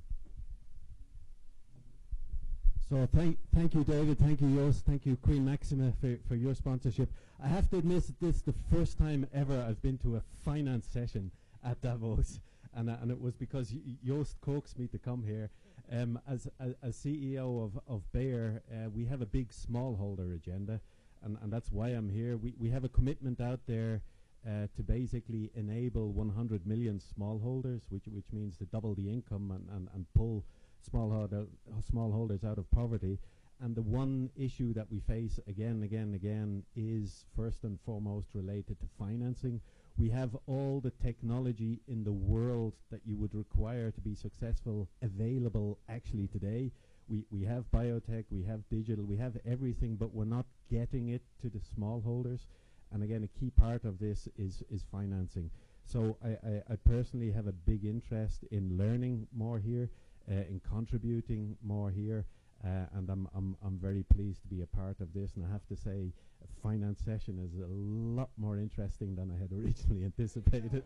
So thank you, David. Thank you, Joost. Thank you, Queen Maxima, for your sponsorship. I have to admit this is the first time ever I've been to a finance session at Davos, and it was because Joost coaxed me to come here. As CEO of Bayer, we have a big smallholder agenda, and that's why I'm here. We have a commitment out there to basically enable 100 million smallholders, which means to double the income and pull smallholders out of poverty. And the one issue that we face again and again is first and foremost related to financing. We have all the technology in the world that you would require to be successful available actually today. We have biotech, we have digital, we have everything, but we're not getting it to the smallholders. And again, a key part of this is financing. So I personally have a big interest in learning more here, in contributing more here, and I'm very pleased to be a part of this. And I have to say, a finance session is a lot more interesting than I had originally anticipated.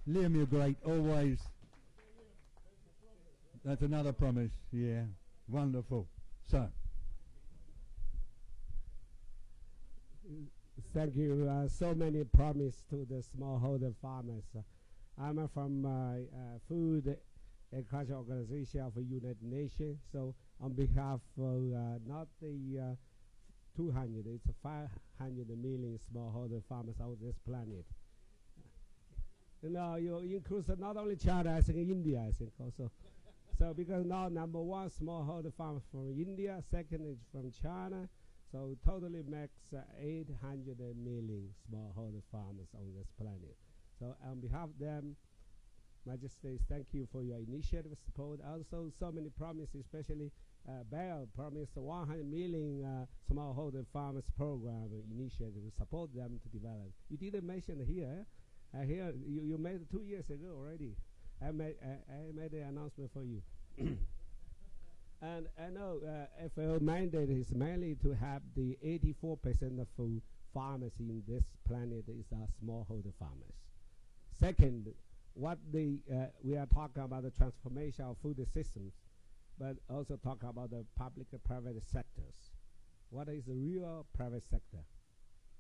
Liam, you're great, always. That's another promise, yeah. Wonderful. So. Thank you. So many promises to the smallholder farmers. I'm from Food Agriculture Organization of the United Nations. So on behalf of not the 200, it's 500 million smallholder farmers on this planet. You know, you include not only China, I think India, I think also. So because now number one smallholder farmer from India, second is from China. So totally makes 800 million smallholder farmers on this planet. So on behalf of them, Majesty, thank you for your initiative support. Also, so many promises, especially Bayer promised 100 million smallholder farmers program initiative to support them to develop. You didn't mention here. Here you made 2 years ago already. I made the announcement for you. And I know FAO mandate is mainly to have the 84% of farmers in this planet is smallholder farmers. Second, what we are talking about the transformation of food systems, but also talk about the public and private sectors. What is the real private sector?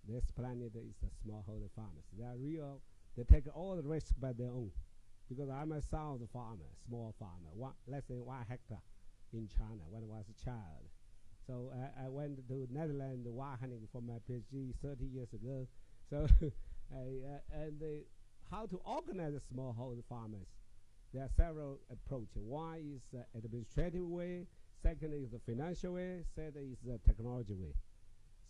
This planet is the smallholder farmers. They are real. They take all the risk by their own. Because I'm a son of the farmer, small farmer, less than 1 hectare in China when I was a child. So I went to Netherlands wild hunting for my PhD 30 years ago. So how to organize the smallholder farmers? There are several approaches. One is the administrative way, second is the financial way, third is the technology way.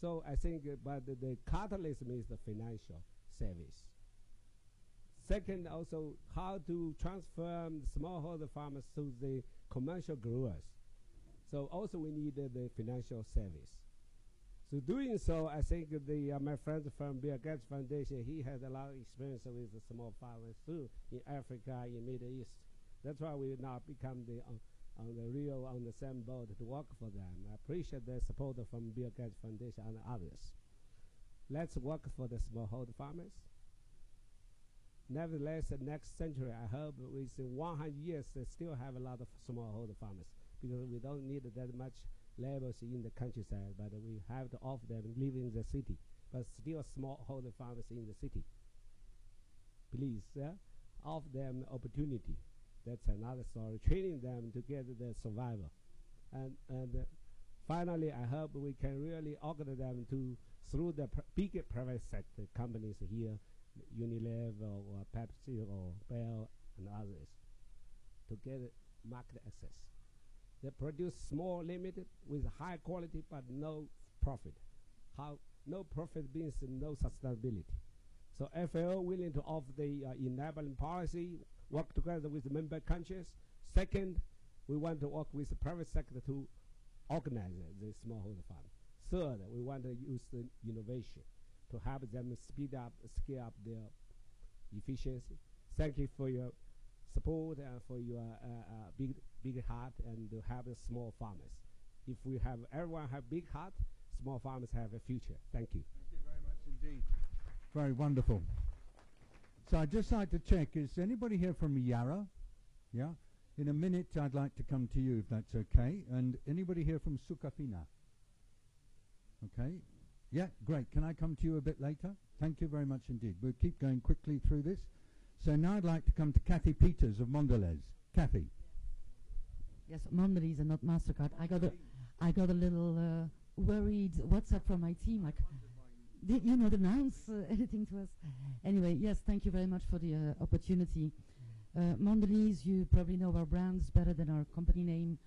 So I think but the catalyst is the financial service. Second, also how to transform the smallholder farmers to the commercial growers. So also we need the financial service. So doing so, I think my friend from Bill Gates Foundation, he has a lot of experience with the small farmers too in Africa, in Middle East. That's why we now become on the same boat to work for them. I appreciate the support from Bill Gates Foundation and others. let's work for the smallholder farmers. Nevertheless, the next century, I hope within 100 years, they still have a lot of smallholder farmers because we don't need that much laborers in the countryside, but we have to offer them live in the city, but still smallholder farmers in the city. Please offer them opportunity. That's another story. Training them to get the survival. And finally, I hope we can really organize them to through the big private sector companies here, Unilever or Pepsi or Bell and others, to get market access. They produce small, limited, with high quality, but no profit. How no profit means no sustainability. So FAO willing to offer the enabling policy, work together with the member countries. Second, we want to work with the private sector to organize the smallholder farm. Third, we want to use the innovation to help them speed up, scale up their efficiency. Thank you for your support and for your big heart and to have the small farmers. If we have everyone have big heart, small farmers have a future. Thank you. Thank you very much indeed. Very wonderful. So I'd just like to check, is anybody here from Yarra? Yeah? In a minute, I'd like to come to you, if that's okay. And anybody here from Sukafina? Okay. Yeah, great. Can I come to you a bit later? Thank you very much indeed. We'll keep going quickly through this. So now I'd like to come to Kathy Peters of Mondelez. Kathy. Yes, Mondelez and not MasterCard. I got a little worried WhatsApp from my team. Like, did you not announce anything to us? Anyway, yes, thank you very much for the opportunity. Mondelez, you probably know our brands better than our company name.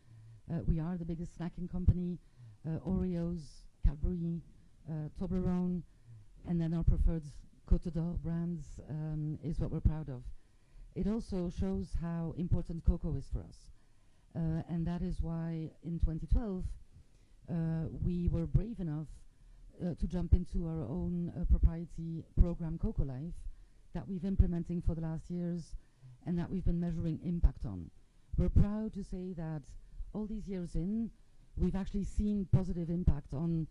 We are the biggest snacking company. Oreos, Cadbury, Toblerone, and then our preferred Côte d'Or brands is what we're proud of. It also shows how important cocoa is for us. And that is why in 2012 we were brave enough to jump into our own proprietary program, Cocoa Life, that we've implementing for the last years and that we've been measuring impact on. We're proud to say that all these years in, we've actually seen positive impact on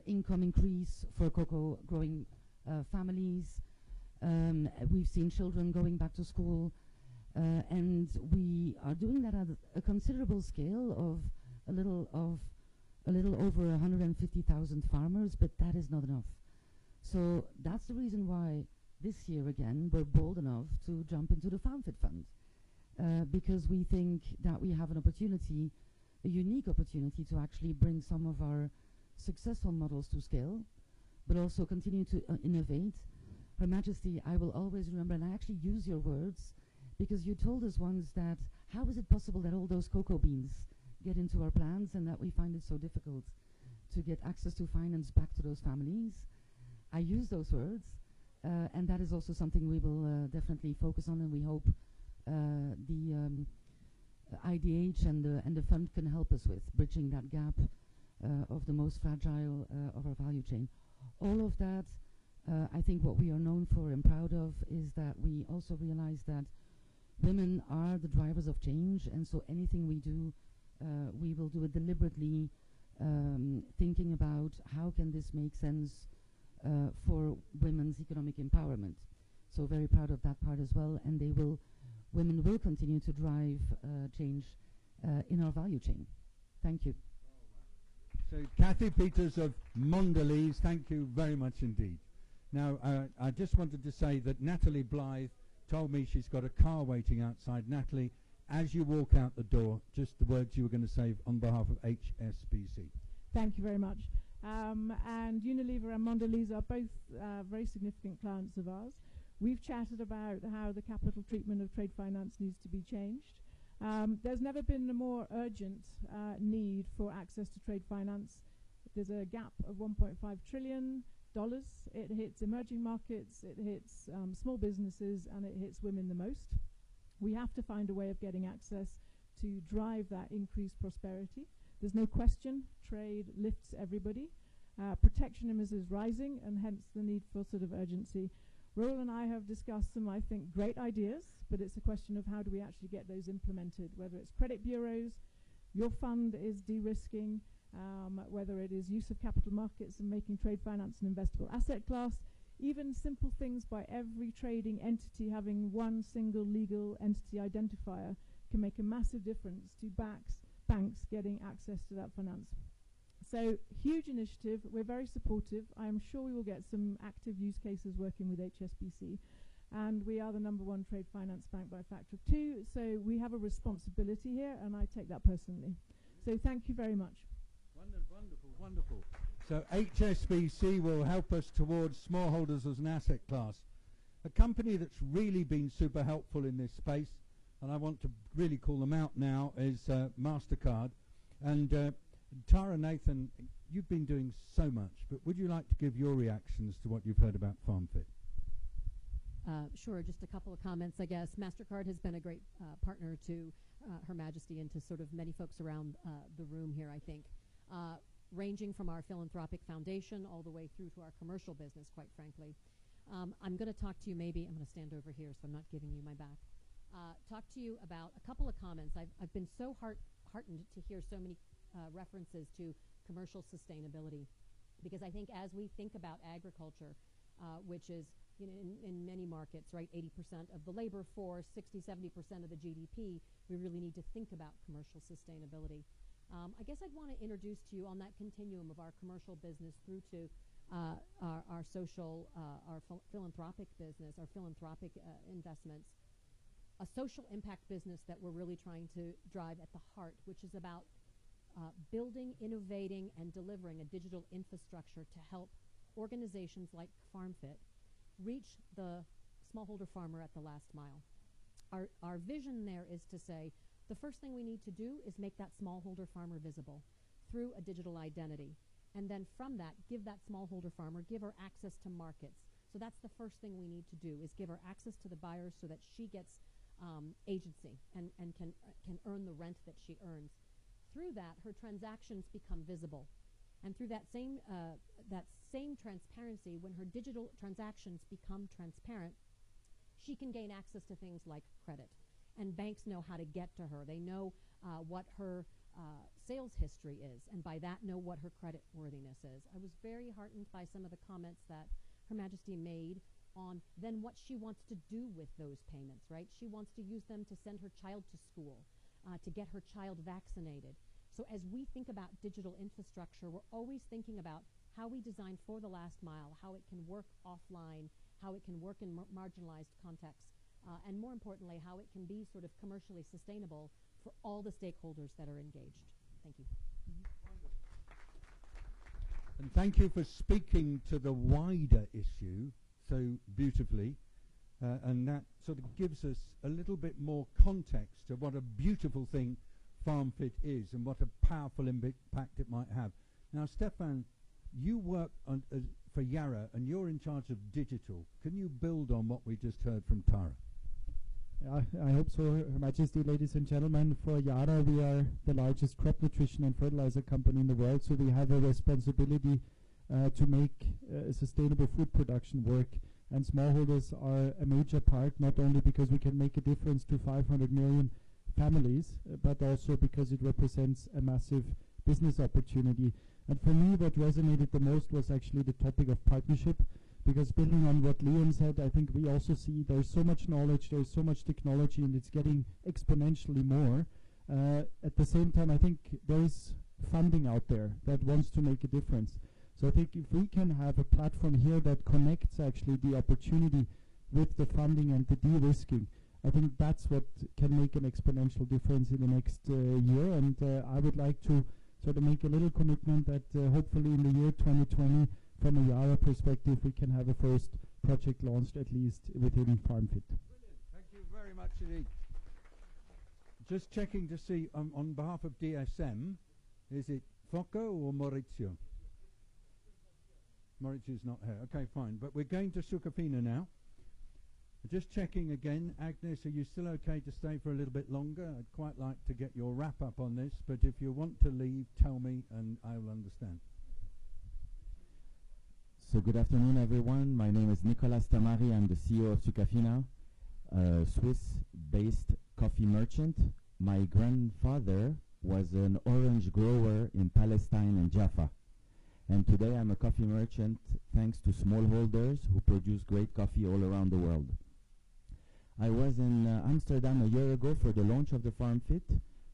income increase for cocoa growing families. We've seen children going back to school, and we are doing that at a considerable scale of a little over 150,000 farmers, but that is not enough. So that's the reason why this year again we're bold enough to jump into the FarmFit Fund, because we think that we have an opportunity, a unique opportunity to actually bring some of our successful models to scale, but also continue to innovate. Her Majesty, I will always remember, and I actually use your words, because you told us once that how is it possible that all those cocoa beans get into our plans and that we find it so difficult to get access to finance back to those families. I use those words, and that is also something we will definitely focus on, and we hope the IDH and the fund can help us with bridging that gap of the most fragile of our value chain. All of that, I think what we are known for and proud of is that we also realize that women are the drivers of change, and so anything we do, we will do it deliberately, thinking about how can this make sense for women's economic empowerment. So very proud of that part as well, and women will continue to drive change in our value chain. Thank you. So Kathy Peters of Mondelez, thank you very much indeed. Now, I just wanted to say that Natalie Blythe told me she's got a car waiting outside. Natalie, as you walk out the door, just the words you were going to say on behalf of HSBC. Thank you very much. And Unilever and Mondelez are both very significant clients of ours. We've chatted about how the capital treatment of trade finance needs to be changed. There's never been a more urgent need for access to trade finance. There's a gap of $1.5 trillion. It hits emerging markets, it hits small businesses, and it hits women the most. We have to find a way of getting access to drive that increased prosperity. There's no question trade lifts everybody. Protectionism is rising, and hence the need for sort of urgency. Roel and I have discussed some, I think, great ideas, but it's a question of how do we actually get those implemented, whether it's credit bureaus, your fund is de-risking, whether it is use of capital markets and making trade finance an investable asset class, even simple things by every trading entity having one single legal entity identifier can make a massive difference to banks getting access to that finance. So huge initiative. We're very supportive. I'm sure we will get some active use cases working with HSBC. And we are the #1 trade finance bank by a factor of 2. So we have a responsibility here, and I take that personally. So thank you very much. Wonderful, wonderful. So HSBC will help us towards smallholders as an asset class. A company that's really been super helpful in this space, and I want to really call them out now, is MasterCard. And Tara, Nathan, you've been doing so much, but would you like to give your reactions to what you've heard about FarmFit? Sure, just a couple of comments, I guess. MasterCard has been a great partner to Her Majesty and to sort of many folks around the room here, I think, ranging from our philanthropic foundation all the way through to our commercial business, quite frankly. I'm going to talk to you I'm going to stand over here so I'm not giving you my back. Talk to you about a couple of comments. I've been so heartened to hear so many references to commercial sustainability, because I think as we think about agriculture, which is in many markets, right, 80% of the labor force, 60-70% of the GDP, we really need to think about commercial sustainability. I guess I'd want to introduce to you on that continuum of our commercial business through to our social, our philanthropic business, our philanthropic investments, a social impact business that we're really trying to drive at the heart, which is about building, innovating, and delivering a digital infrastructure to help organizations like FarmFit reach the smallholder farmer at the last mile. Our vision there is to say the first thing we need to do is make that smallholder farmer visible through a digital identity. And then from that, give that smallholder farmer, give her access to markets. So that's the first thing we need to do, is give her access to the buyers so that she gets agency and can earn the rent that she earns. Through that, her transactions become visible. And through that same transparency, when her digital transactions become transparent, she can gain access to things like credit. And banks know how to get to her. They know what her sales history is, and by that know what her credit worthiness is. I was very heartened by some of the comments that Her Majesty made on then what she wants to do with those payments, right? She wants to use them to send her child to school, to get her child vaccinated. So as we think about digital infrastructure, we're always thinking about how we design for the last mile, how it can work offline, how it can work in marginalized contexts, and more importantly, how it can be sort of commercially sustainable for all the stakeholders that are engaged. Thank you. And thank you for speaking to the wider issue so beautifully, and that sort of gives us a little bit more context to what a beautiful thing FarmFit is and what a powerful impact it might have. Now, Stefan, you work on, for Yara, and you're in charge of digital. Can you build on what we just heard from Tara? I hope so, Her Majesty, ladies and gentlemen. For Yara, we are the largest crop nutrition and fertilizer company in the world, so we have a responsibility to make sustainable food production work. And smallholders are a major part, not only because we can make a difference to 500 million families, but also because it represents a massive business opportunity. And for me, what resonated the most was actually the topic of partnership, because building on what Leon said, I think we also see there's so much knowledge, there's so much technology, and it's getting exponentially more. At the same time, I think there is funding out there that wants to make a difference. So I think if we can have a platform here that connects actually the opportunity with the funding and the de-risking, I think that's what can make an exponential difference in the next year. And I would like to sort of make a little commitment that hopefully in the year 2020, from a Yara perspective, we can have a first project launched at least within FarmFit. Brilliant. Thank you very much indeed. Just checking to see on behalf of DSM, is it Foco or Maurizio? Maurizio's not here. Okay, fine. But we're going to Sucafina now. Just checking again. Agnes, are you still okay to stay for a little bit longer? I'd quite like to get your wrap up on this, but if you want to leave, tell me and I will understand. So good afternoon, everyone. My name is Nicolas Tamari. I'm the CEO of Sucafina, a Swiss-based coffee merchant. My grandfather was an orange grower in Palestine and Jaffa. And today I'm a coffee merchant thanks to smallholders who produce great coffee all around the world. I was in Amsterdam a year ago for the launch of the FarmFit.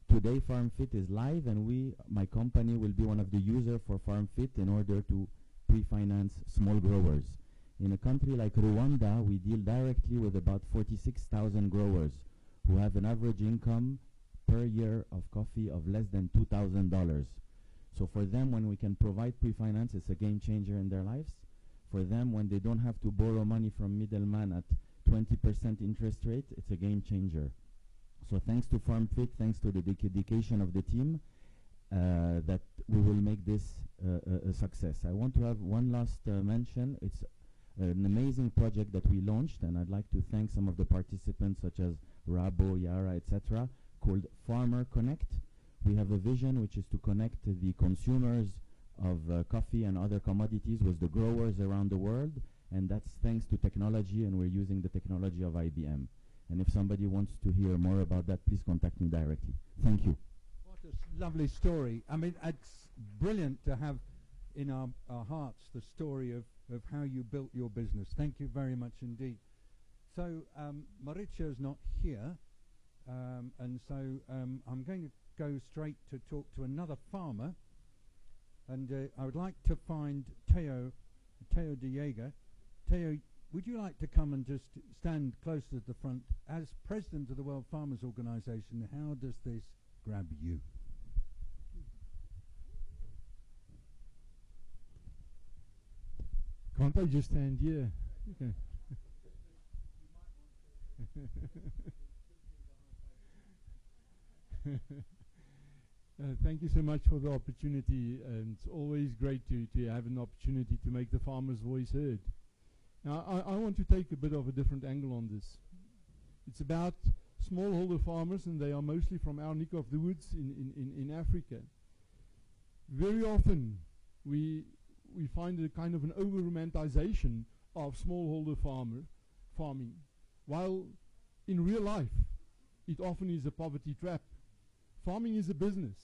Today FarmFit is live, and my company will be one of the users for FarmFit in order to pre-finance small growers. In a country like Rwanda, we deal directly with about 46,000 growers who have an average income per year of coffee of less than $2,000. So for them, when we can provide pre-finance, it's a game changer in their lives. For them, when they don't have to borrow money from middleman at 20% interest rate, it's a game changer. So thanks to FarmFit, thanks to the dedication of the team, that we will make this a success. I want to have one last mention. It's an amazing project that we launched, and I'd like to thank some of the participants such as Rabo, Yara, etc., called Farmer Connect. We have a vision which is to connect the consumers of coffee and other commodities with the growers around the world, and that's thanks to technology, and we're using the technology of IBM. And if somebody wants to hear more about that, please contact me directly. Thank you. What a lovely story. I mean, it's brilliant to have in our hearts the story of how you built your business. Thank you very much indeed. So Mauricio's not here, and so I'm going to go straight to talk to another farmer, and I would like to find Teo Diego. Teo, would you like to come and just stand close to the front? As president of the World Farmers Organization, how does this grab you? Can't I just stand here? Okay. Thank you so much for the opportunity, and it's always great to have an opportunity to make the farmer's voice heard. Now, I want to take a bit of a different angle on this. It's about smallholder farmers, and they are mostly from our neck of the woods in Africa. Very often, we find a kind of an over-romanticization of smallholder farming, while in real life, it often is a poverty trap. Farming is a business.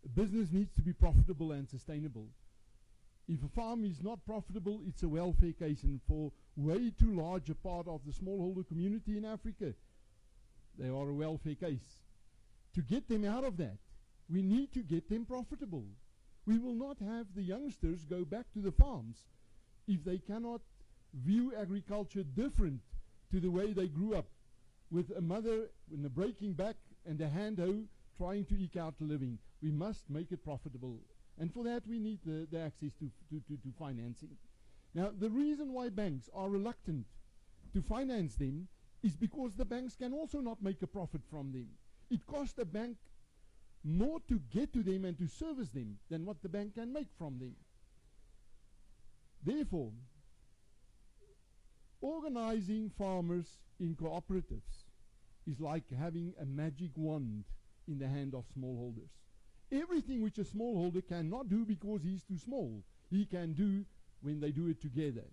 A business needs to be profitable and sustainable. If a farm is not profitable, it's a welfare case, and for way too large a part of the smallholder community in Africa, they are a welfare case. To get them out of that, we need to get them profitable. We will not have the youngsters go back to the farms if they cannot view agriculture different to the way they grew up, with a mother in a breaking back and a hand hoe trying to eke out a living. We must make it profitable. And for that, we need the access to financing. Now, the reason why banks are reluctant to finance them is because the banks can also not make a profit from them. It costs a bank more to get to them and to service them than what the bank can make from them. Therefore, organizing farmers in cooperatives is like having a magic wand in the hand of smallholders. Everything which a smallholder cannot do because he's too small, he can do when they do it together.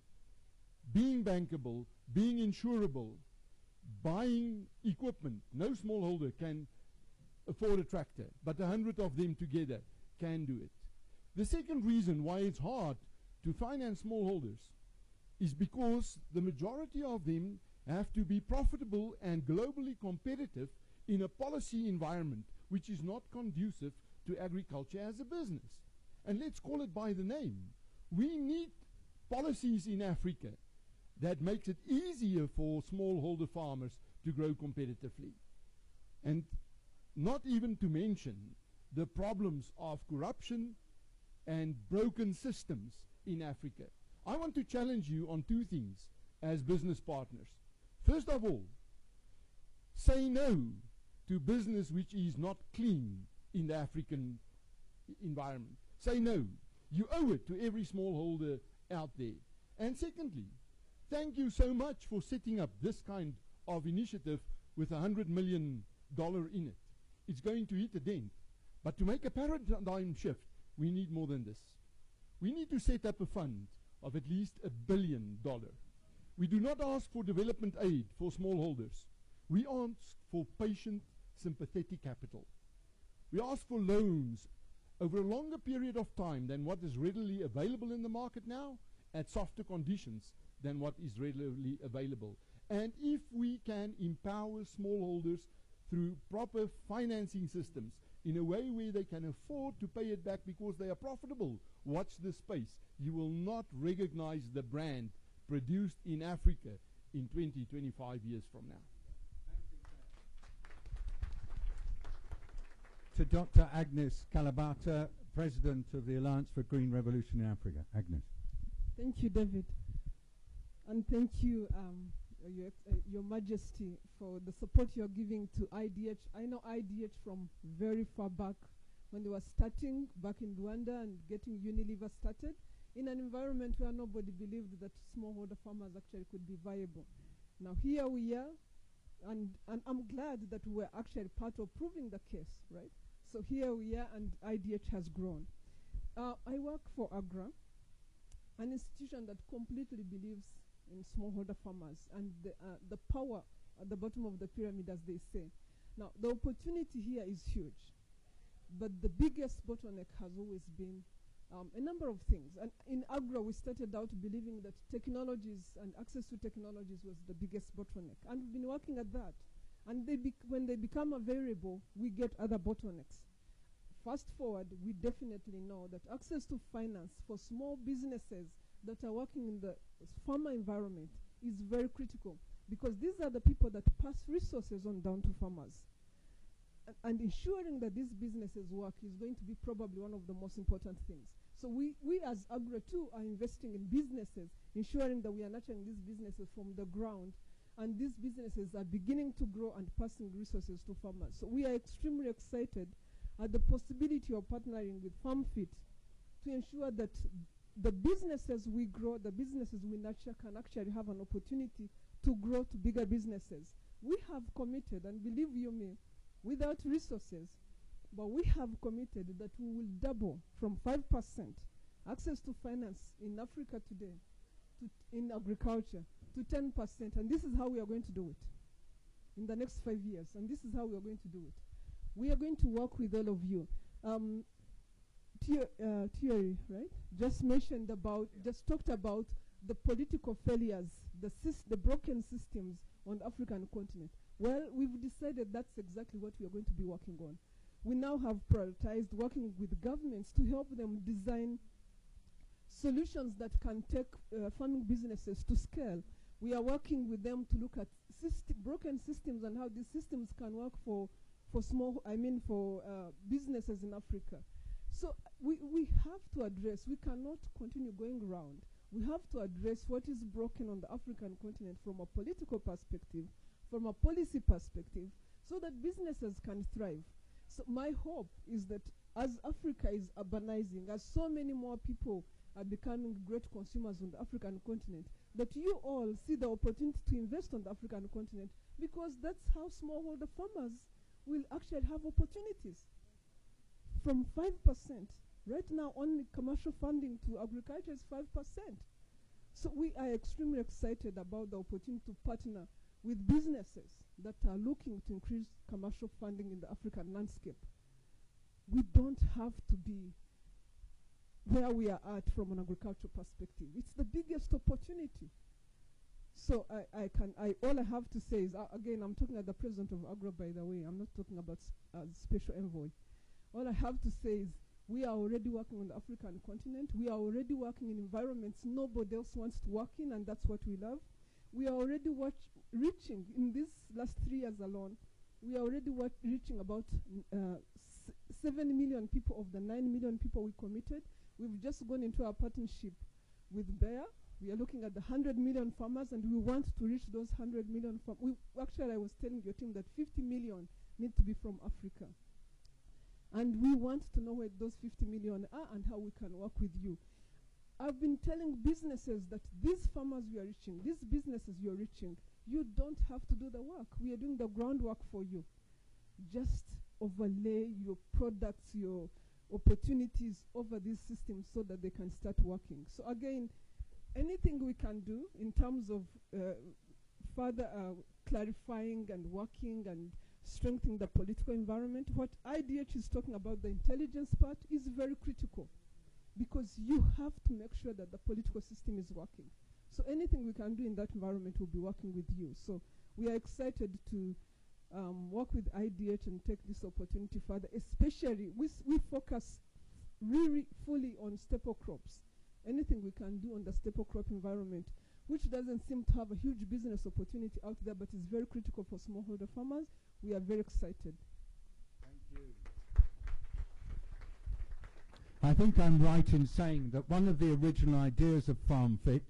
Being bankable, being insurable, buying equipment. No smallholder can afford a tractor, but 100 of them together can do it. The second reason why it's hard to finance smallholders is because the majority of them have to be profitable and globally competitive in a policy environment which is not conducive to agriculture as a business. And let's call it by the name. We need policies in Africa that makes it easier for smallholder farmers to grow competitively. And not even to mention the problems of corruption and broken systems in Africa. I want to challenge you on two things as business partners. First of all, say no to business which is not clean in the African environment. Say no. You owe it to every smallholder out there. And secondly, thank you so much for setting up this kind of initiative with $100 million in it. It's going to hit a dent. But to make a paradigm shift, we need more than this. We need to set up a fund of at least $1 billion. We do not ask for development aid for smallholders. We ask for patient, sympathetic capital. We ask for loans over a longer period of time than what is readily available in the market now, at softer conditions than what is readily available. And if we can empower smallholders through proper financing systems in a way where they can afford to pay it back because they are profitable, watch this space. You will not recognize the brand produced in Africa in 20, 25 years from now. To Dr. Agnes Kalabata, President of the Alliance for Green Revolution in Africa. Agnes. Thank you, David. And thank you, Your Majesty, for the support you're giving to IDH. I know IDH from very far back when they were starting back in Rwanda and getting Unilever started in an environment where nobody believed that smallholder farmers actually could be viable. Now here we are, and I'm glad that we're actually part of proving the case, right? So here we are, and IDH has grown. I work for AGRA, an institution that completely believes in smallholder farmers and the power at the bottom of the pyramid, as they say. Now, the opportunity here is huge, but the biggest bottleneck has always been a number of things. And in AGRA, we started out believing that technologies and access to technologies was the biggest bottleneck, and we've been working at that. And when they become available, we get other bottlenecks. Fast forward, we definitely know that access to finance for small businesses that are working in the farmer environment is very critical, because these are the people that pass resources on down to farmers. And ensuring that these businesses work is going to be probably one of the most important things. So we as AGRA too are investing in businesses, ensuring that we are nurturing these businesses from the ground, and these businesses are beginning to grow and passing resources to farmers. So we are extremely excited at the possibility of partnering with FarmFit to ensure that the businesses we grow, the businesses we nurture, can actually have an opportunity to grow to bigger businesses. We have committed, and believe you me, without resources, but we have committed that we will double from 5% access to finance in Africa today in agriculture to 10%, and this is how we are going to do it in the next 5 years, and this is how we are going to do it. We are going to work with all of you. Thierry, right, just talked about the political failures, the broken systems on the African continent. Well, we've decided that's exactly what we are going to be working on. We now have prioritized working with governments to help them design solutions that can take farming businesses to scale. We are working with them to look at broken systems and how these systems can work for businesses in Africa. So we have to address, we cannot continue going around. We have to address what is broken on the African continent from a political perspective, from a policy perspective, so that businesses can thrive. So my hope is that as Africa is urbanizing, as so many more people are becoming great consumers on the African continent, that you all see the opportunity to invest on the African continent, because that's how smallholder farmers will actually have opportunities. From 5%, right now only commercial funding to agriculture is 5%. So we are extremely excited about the opportunity to partner with businesses that are looking to increase commercial funding in the African landscape. We don't have to be where we are at from an agricultural perspective. It's the biggest opportunity. So all I have to say is, again, I'm talking as the president of AGRA, by the way. I'm not talking about special envoy. All I have to say is we are already working on the African continent. We are already working in environments nobody else wants to work in, and that's what we love. We are already reaching, in these last 3 years alone, we are already reaching about 7 million people of the 9 million people we committed. We've just gone into a partnership with Bayer. We are looking at the 100 million farmers, and we want to reach those 100 million farmers. Actually, I was telling your team that 50 million need to be from Africa. And we want to know where those 50 million are and how we can work with you. I've been telling businesses that these farmers we are reaching, these businesses you're reaching, you don't have to do the work. We are doing the groundwork for you. Just overlay your products, your opportunities over these systems so that they can start working. So again, anything we can do in terms of further clarifying and working and strengthening the political environment. What IDH is talking about, the intelligence part, is very critical, because you have to make sure that the political system is working. So anything we can do in that environment will be working with you. So we are excited to work with IDH and take this opportunity further, especially we focus really fully on staple crops. Anything we can do on the staple crop environment, which doesn't seem to have a huge business opportunity out there, but is very critical for smallholder farmers. We are very excited. Thank you. I think I'm right in saying that one of the original ideas of FarmFit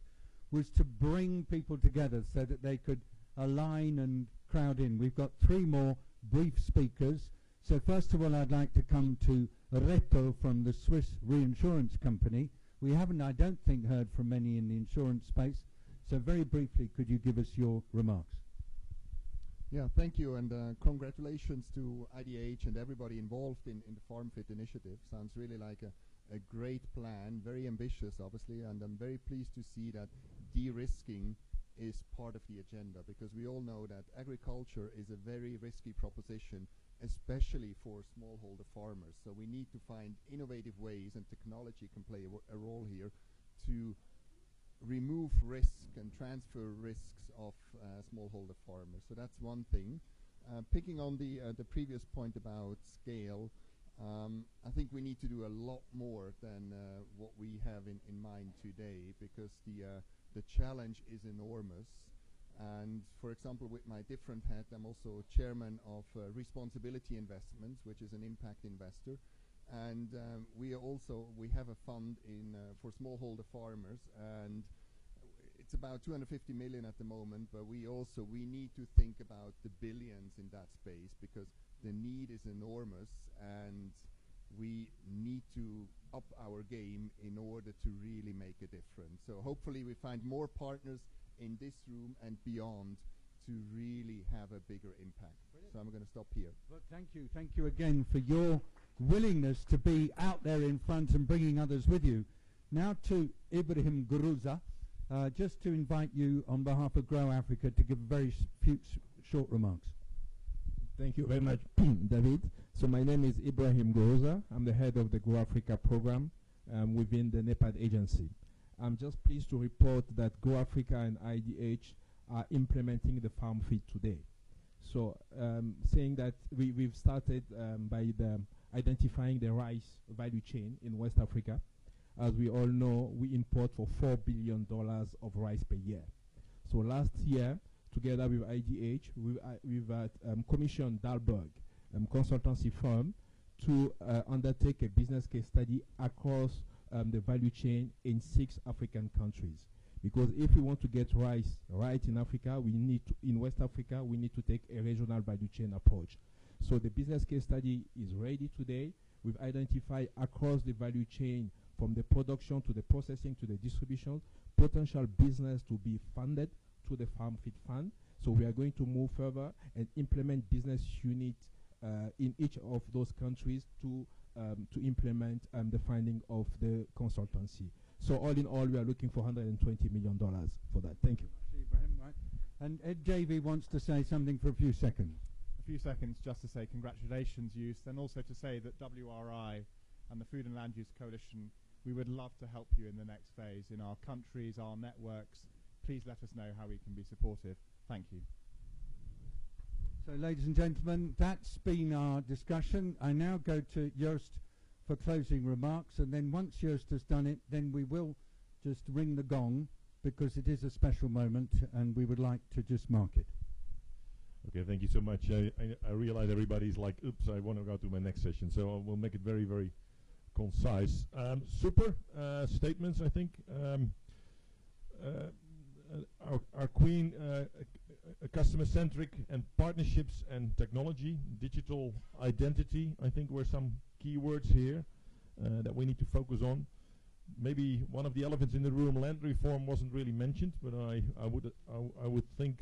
was to bring people together so that they could align and crowd in. We've got 3 more brief speakers. So first of all, I'd like to come to Reto from the Swiss reinsurance company. We haven't, I don't think, heard from many in the insurance space. So very briefly, could you give us your remarks? Yeah, thank you, and congratulations to IDH and everybody involved in the FarmFit initiative. Sounds really like a great plan, very ambitious, obviously, and I'm very pleased to see that de-risking is part of the agenda, because we all know that agriculture is a very risky proposition, especially for smallholder farmers. So we need to find innovative ways, and technology can play a role here, to remove risk and transfer risks of smallholder farmers. So that's one thing. Picking on the previous point about scale, I think we need to do a lot more than what we have in mind today, because the challenge is enormous. And for example, with my different hat, I'm also chairman of Responsibility Investments, which is an impact investor. And we have a fund for smallholder farmers, and it's about 250 million at the moment, but we need to think about the billions in that space, because the need is enormous, and we need to up our game in order to really make a difference. So hopefully we find more partners in this room and beyond to really have a bigger impact. Brilliant. So I'm going to stop here. Well, thank you again for your willingness to be out there in front and bringing others with you. Now to Ibrahim Guruza, just to invite you on behalf of Grow Africa to give very few short remarks. Thank you very much, David. So my name is Ibrahim Guruza. I'm the head of the Grow Africa program within the NEPAD agency. I'm just pleased to report that Grow Africa and IDH are implementing the FarmFit today. So saying that we've started by identifying the rice value chain in West Africa. As we all know, we import for $4 billion of rice per year. So last year, together with IDH, we've commissioned Dalberg, consultancy firm, to undertake a business case study across the value chain in 6 African countries. Because if we want to get rice right in Africa, in West Africa, we need to take a regional value chain approach. So the business case study is ready today. We've identified across the value chain, from the production to the processing to the distribution, potential business to be funded through the FarmFit Fund. So we are going to move further and implement business units in each of those countries to implement the finding of the consultancy. So all in all, we are looking for $120 million for that. Thank you. Ibrahim, right. And Ed Davey wants to say something for a few seconds. A few seconds just to say congratulations, Youth, and also to say that WRI and the Food and Land Use Coalition, we would love to help you in the next phase in our countries, our networks. Please let us know how we can be supportive. Thank you. So, ladies and gentlemen, that's been our discussion. I now go to Joost for closing remarks, and then once Joost has done it, then we will just ring the gong, because it is a special moment, and we would like to just mark it. Okay, thank you so much. I realize everybody's like, oops, I want to go to my next session, so we'll make it very, very concise. Super statements, I think. Our queen, customer-centric and partnerships and technology, digital identity, I think were some key words here that we need to focus on. Maybe one of the elephants in the room, land reform, wasn't really mentioned, but I would think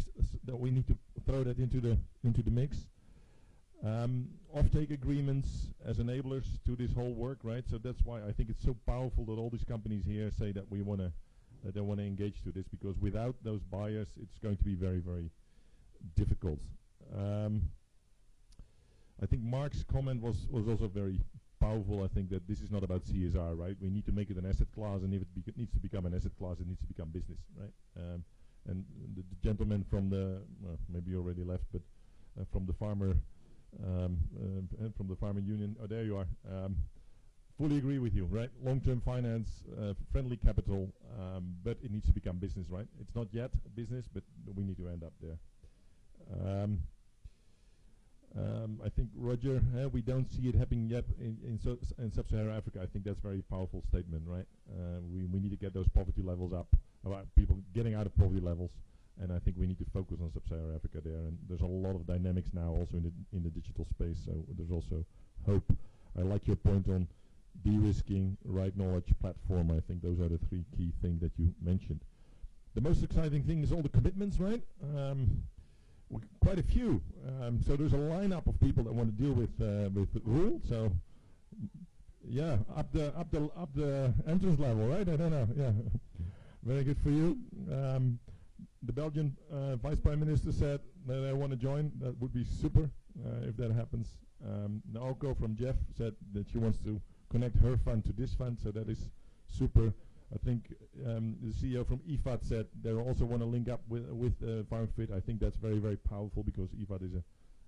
that we need to throw that into the mix. Offtake agreements as enablers to this whole work, right? So that's why I think it's so powerful that all these companies here say that they want to engage to this, because without those buyers, it's going to be very, very difficult. I think Mark's comment was also very powerful. I think that this is not about CSR, right? We need to make it an asset class, and if it needs to become an asset class, it needs to become business, right? And the gentleman from the, well, maybe you already left, but from the farmer union, oh, there you are. Fully agree with you, right? Long-term finance, friendly capital, but it needs to become business, right? It's not yet business, but we need to end up there. I think, Roger, we don't see it happening yet in sub-Saharan Africa. I think that's a very powerful statement, right? We need to get those poverty levels up, people getting out of poverty levels, and I think we need to focus on sub-Saharan Africa there. And there's a lot of dynamics now also in the digital space, so there's also hope. I like your point on de-risking, right knowledge, platform. I think those are the three key things that you mentioned. The most exciting thing is all the commitments, right? Quite a few. So there's a lineup of people that want to deal with Roel. So yeah, up the entrance level, right? I don't know. Yeah, very good for you. The Belgian Vice Prime Minister said that they want to join. That would be super if that happens. Naoko from Jeff said that she wants to connect her fund to this fund, so that is super. I think the CEO from IFAD said they also want to link up with FarmFit. I think that's very, very powerful, because IFAD is a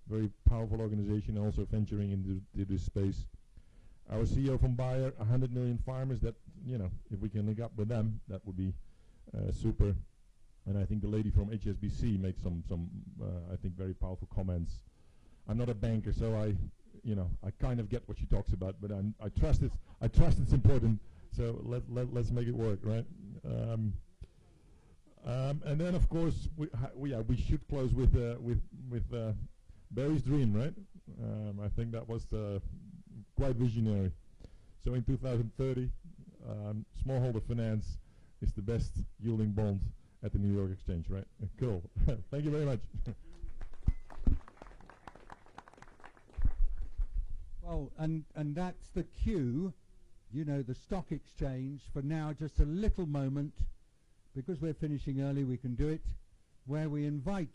very powerful organization, also venturing into this space. Our CEO from Bayer, 100 million farmers. That, you know, if we can link up with them, that would be super. And I think the lady from HSBC made some I think very powerful comments. I'm not a banker, so I kind of get what she talks about, but I trust it's important. So let's make it work, right? And then of course we should close with Barry's dream, right? I think that was quite visionary. So in 2030, smallholder finance is the best yielding bond at the New York Exchange, right? Cool. Thank you very much. Well, and that's the cue. You know, the stock exchange, for now, just a little moment, because we're finishing early, we can do it, where we invite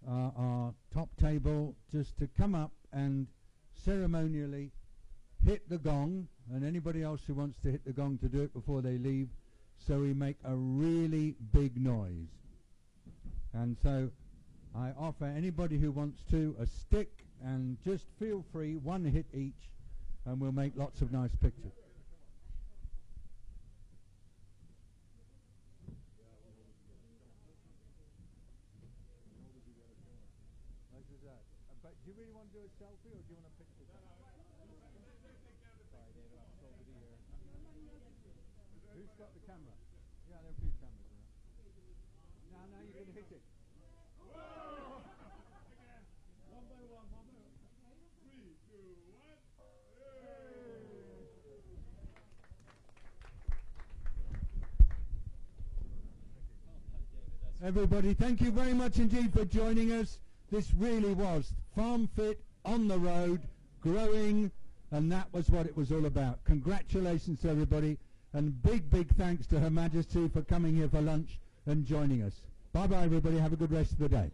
our top table just to come up and ceremonially hit the gong, and anybody else who wants to hit the gong to do it before they leave, so we make a really big noise. And so I offer anybody who wants to a stick, and just feel free, one hit each, and we'll make lots of nice pictures. But do you really want to do a selfie, or do you want to pick this up? Sorry, David, I'm still over here. Who's got the camera? Yeah, there are a few cameras around. Now you're going to hit it. Whoa! Again. One by one. 3, 2, 1. Everybody, thank you very much indeed for joining us. This really was FarmFit on the road, growing, and that was what it was all about. Congratulations to everybody, and big, big thanks to Her Majesty for coming here for lunch and joining us. Bye-bye, everybody. Have a good rest of the day.